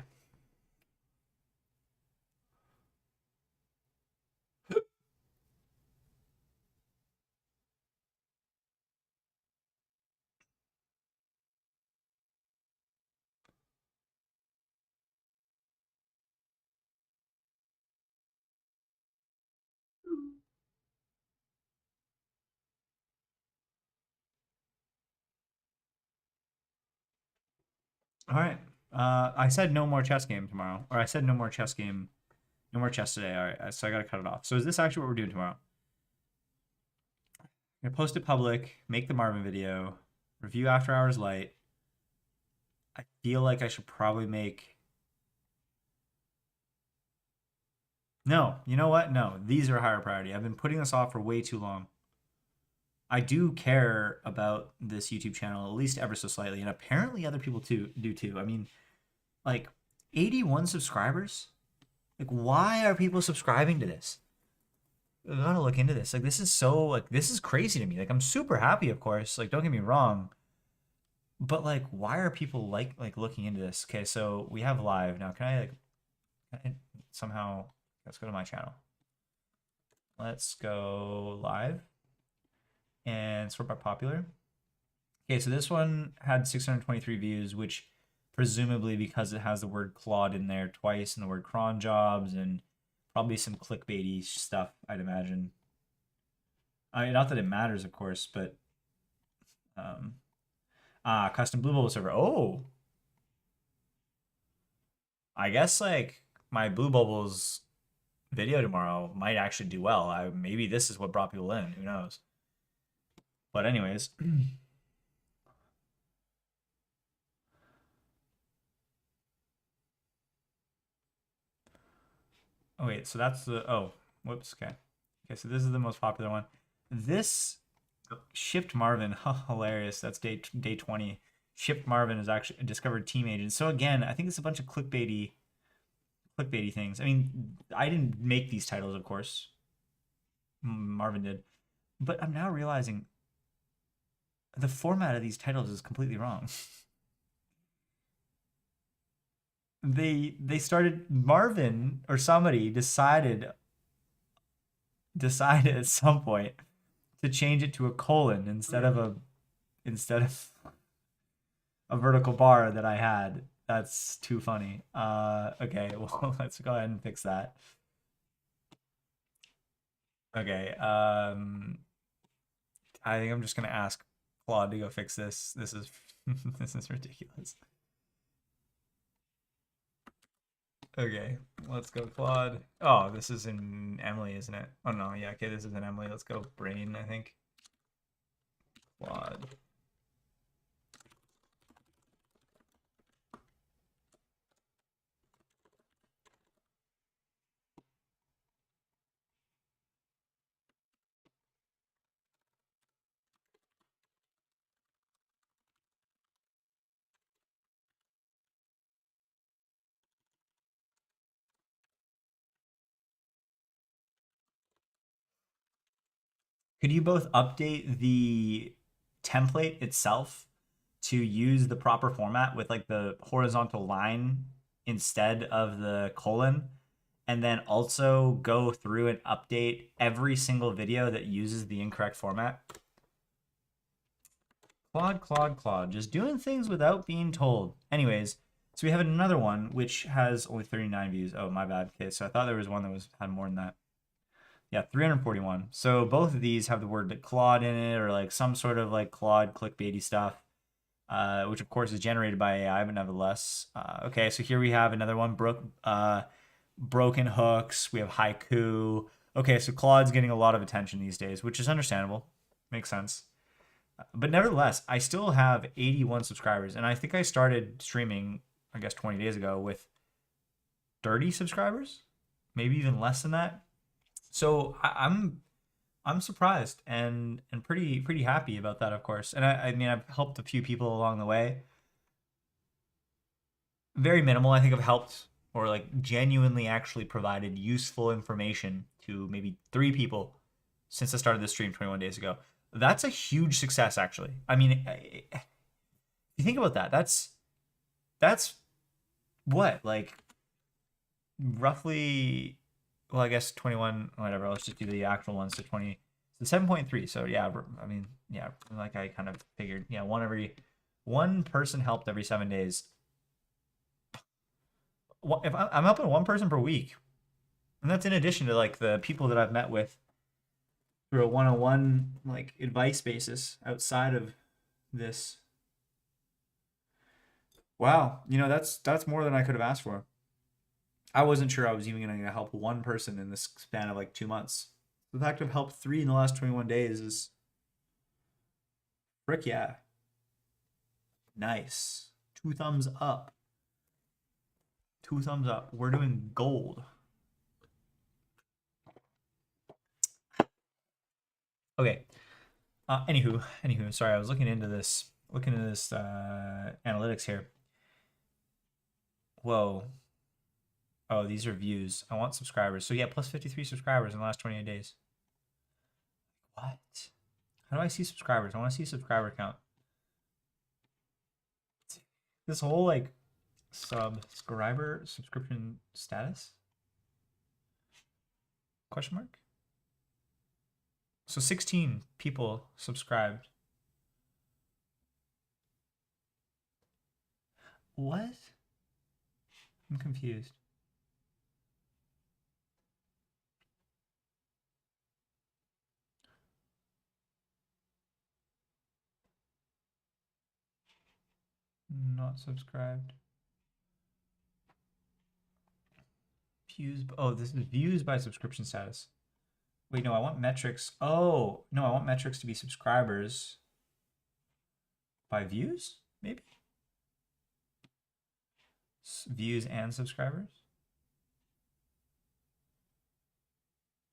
All right. I said no more chess game tomorrow, or I said no more chess game, no more chess today. All right, so I gotta cut it off. So is this actually what we're doing tomorrow? I'm gonna post it public, make the Marvin video, review After Hours Light. I feel like I should probably make. No, you know what? No, these are a higher priority. I've been putting this off for way too long. I do care about this YouTube channel at least ever so slightly, and apparently other people too do too. I mean, like 81 subscribers. Like, why are people subscribing to this? I gotta look into this. Like, this is so like this is crazy to me. Like, I'm super happy, of course. Like, don't get me wrong. But like, why are people like looking into this? Okay, so we have live now. Can I somehow let's go to my channel. Let's go live and sort by popular. Okay, so this one had 623 views, which presumably because it has the word Claude in there twice and the word cron jobs and probably some clickbaity stuff, I'd imagine. I mean, not that it matters, of course, but custom BlueBubble server. Oh, I guess like my BlueBubbles video tomorrow might actually do well. Maybe this is what brought people in. Who knows? But anyways, oh wait, so that's the whoops, okay. Okay, so this is the most popular one. This shipped Marvin, hilarious. That's day 20. Shipped Marvin is actually a discovered team agent. So again, I think it's a bunch of clickbaity things. I mean, I didn't make these titles, of course. Marvin did. But I'm now realizing the format of these titles is completely wrong. They started Marvin or somebody decided at some point to change it to a colon instead of a vertical bar that I had. That's too funny. Okay, well let's go ahead and fix that. Okay, I think I'm just gonna ask Claude to go fix this. This is this is ridiculous. Okay, let's go Claude. Oh, this is in Emily, isn't it? Oh no, yeah, okay, this is in Emily. Let's go Brain, I think. Claude. Could you both update the template itself to use the proper format with like the horizontal line instead of the colon? And then also go through and update every single video that uses the incorrect format? Claude. Just doing things without being told. Anyways, so we have another one which has only 39 views. Oh, my bad. Okay, so I thought there was one that had more than that. Yeah, 341. So both of these have the word like Claude in it or like some sort of like Claude clickbaity stuff, which of course is generated by AI, but nevertheless. Okay, so here we have another one, broken hooks. We have haiku. Okay, so Claude's getting a lot of attention these days, which is understandable. Makes sense. But nevertheless, I still have 81 subscribers, and I think I started streaming, I guess, 20 days ago with 30 subscribers, maybe even less than that. So I'm surprised and pretty happy about that, of course. And I mean, I've helped a few people along the way. very minimal. I think have helped or like genuinely actually provided useful information to maybe 3 people since I started this stream 21 days ago. That's a huge success, actually. I mean, if you think about that, that's what, like, roughly, well, I guess 21, whatever. Let's just do the actual ones. So 20, so 7.3. So yeah, I mean, yeah, like I kind of figured, yeah, one person helped every 7 days. If I'm helping one person per week, and that's in addition to like the people that I've met with through a one-on-one like advice basis outside of this. Wow, that's more than I could have asked for. I wasn't sure I was even going to help one person in this span of like 2 months. The fact I've helped 3 in the last 21 days is frick yeah. Nice. 2 thumbs up. 2 thumbs up. We're doing gold. Okay. Anywho. Sorry, I was looking into this analytics here. Whoa. Oh, these are views. I want subscribers. So yeah, plus 53 subscribers in the last 28 days. What? How do I see subscribers? I want to see subscriber count. This whole like subscriber subscription status? Question mark? So 16 people subscribed. What? I'm confused. Not subscribed. Views. Oh, this is views by subscription status. Wait, no, I want metrics. Oh, no, I want metrics to be subscribers by views, maybe? Views and subscribers?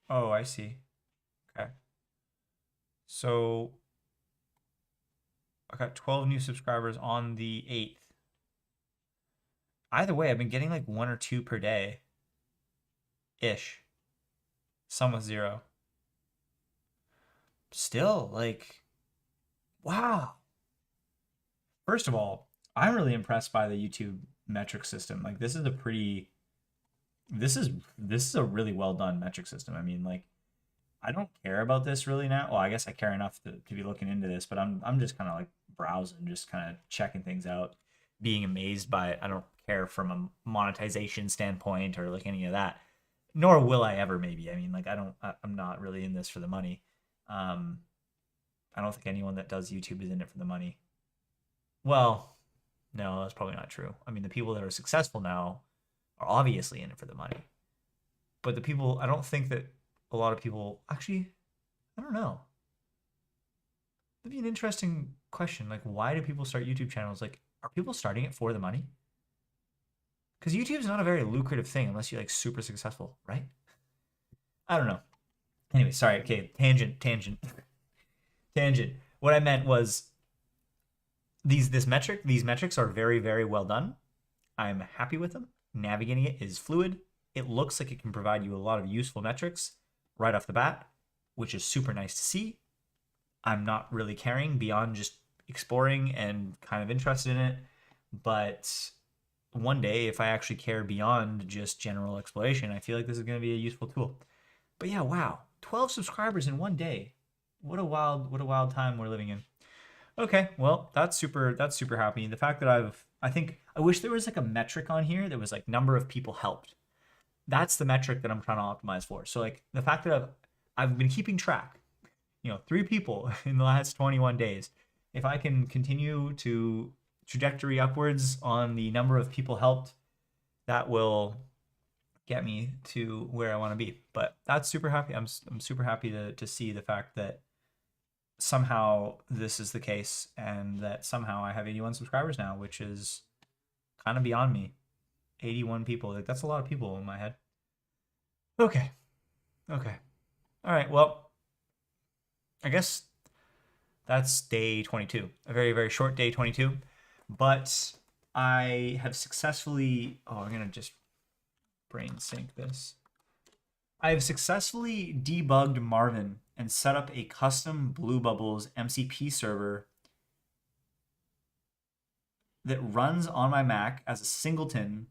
Oh, I see. Okay. So I got 12 new subscribers on the 8th. Either way, I've been getting like 1 or 2 per day ish. Some with 0. Still, like, wow. First of all, I'm really impressed by the YouTube metric system. Like, this is a really well done metric system. I mean, like, I don't care about this really now. Well, I guess I care enough to be looking into this, but I'm just kind of like browsing, just kind of checking things out, being amazed by it. I don't care from a monetization standpoint or like any of that. Nor will I ever, maybe. I mean, like, I'm not really in this for the money. Um, I don't think anyone that does YouTube is in it for the money. Well, no, that's probably not true. I mean, the people that are successful now are obviously in it for the money. But I don't think that a lot of people actually, I don't know. That'd be an interesting question. Like, why do people start YouTube channels? Like, are people starting it for the money? Because YouTube's not a very lucrative thing unless you're like super successful, right? I don't know. Anyway, sorry. Okay, tangent. What I meant was these metrics are very, very well done. I'm happy with them. Navigating it is fluid. It looks like it can provide you a lot of useful metrics right off the bat, which is super nice to see. I'm not really caring beyond just exploring and kind of interested in it. But one day, if I actually care beyond just general exploration, I feel like this is going to be a useful tool. But yeah, wow, 12 subscribers in one day. What a wild time we're living in. Okay, well, that's super happy. The fact that I wish there was like a metric on here that was like number of people helped. That's the metric that I'm trying to optimize for. So like the fact that I've been keeping track, 3 people in the last 21 days. If I can continue to trajectory upwards on the number of people helped, that will get me to where I want to be. But that's super happy. I'm super happy to see the fact that somehow this is the case and that somehow I have 81 subscribers now, which is kind of beyond me. 81 people. Like, that's a lot of people in my head. Okay. All right. Well, I guess that's day 22. A very, very short day 22. But I have successfully, oh, I'm going to just brain sync this. I have successfully debugged Marvin and set up a custom BlueBubbles MCP server that runs on my Mac as a singleton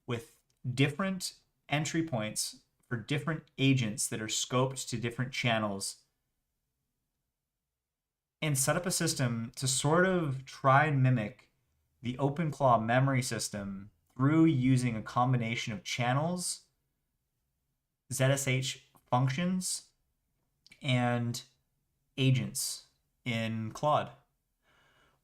with different entry points for different agents that are scoped to different channels, and set up a system to sort of try and mimic the OpenClaw memory system through using a combination of channels, ZSH functions, and agents in Claude.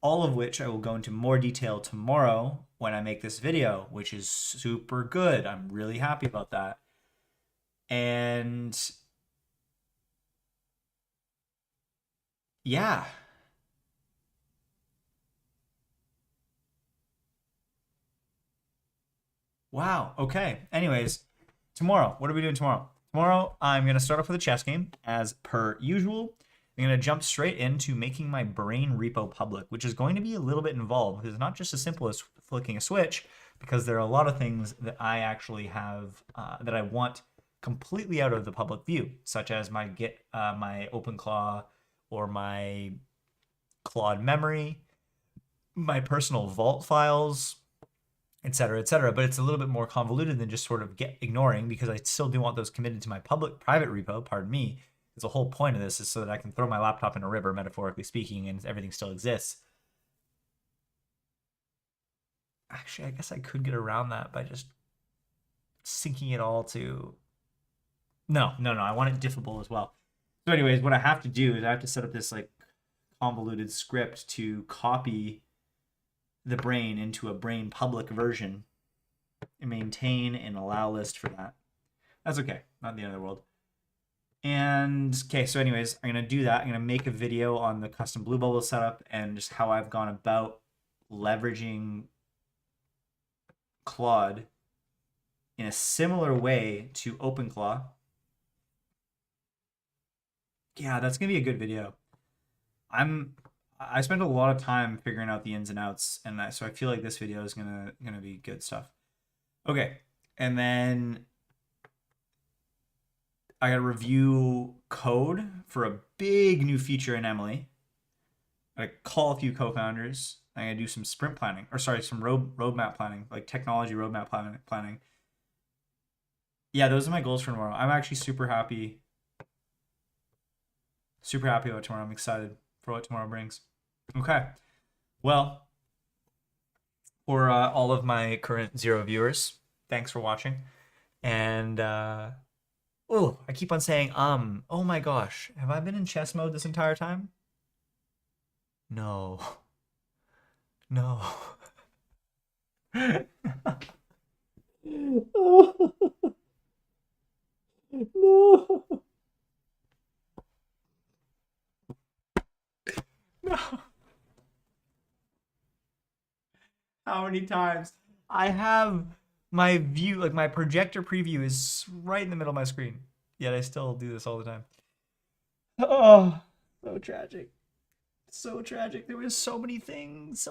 All of which I will go into more detail tomorrow when I make this video, which is super good. I'm really happy about that. And yeah. Wow. Okay. Anyways, tomorrow, what are we doing tomorrow? Tomorrow, I'm going to start off with a chess game as per usual. I'm going to jump straight into making my brain repo public, which is going to be a little bit involved because it's not just as simple as flicking a switch, because there are a lot of things that I actually have that I want completely out of the public view, such as my my OpenClaw or my Claude memory, my personal vault files, etc., etc. But it's a little bit more convoluted than just sort of ignoring, because I still do want those committed to my private repo, pardon me. Because the whole point of this is so that I can throw my laptop in a river, metaphorically speaking, and everything still exists. Actually, I guess I could get around that by just syncing it all to... No, I want it diffable as well. So anyways, what I have to do is I have to set up this like convoluted script to copy the brain into a brain public version and maintain an allow list for that. That's okay, not the end of the world. And okay, so anyways, I'm gonna do that. I'm gonna make a video on the custom BlueBubble setup and just how I've gone about leveraging Claude in a similar way to OpenClaw. Yeah, that's gonna be a good video. I spent a lot of time figuring out the ins and outs, and so I feel like this video is gonna be good stuff. Okay, and then I gotta review code for a big new feature in Emily. I call a few co-founders. I'm gonna do some sprint planning, or sorry, some roadmap planning, like technology roadmap planning. Yeah, those are my goals for tomorrow. I'm actually super happy about tomorrow. I'm excited for what tomorrow brings. Okay, well, for all of my current 0 viewers, thanks for watching. And oh, I keep on saying oh my gosh, have I been in chess mode this entire time? No. No. No. No. How many times? I have my view, like my projector preview is right in the middle of my screen. Yet I still do this all the time. Oh, so tragic. So tragic. There was so many things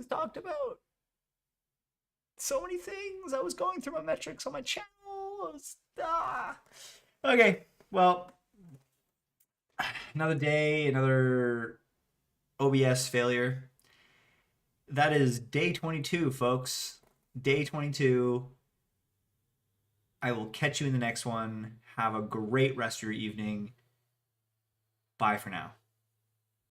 talked about. So many things. I was going through my metrics on my channel. Okay, well, another day, another OBS failure. That is day 22, folks. Day 22. I will catch you in the next one. Have a great rest of your evening. Bye for now.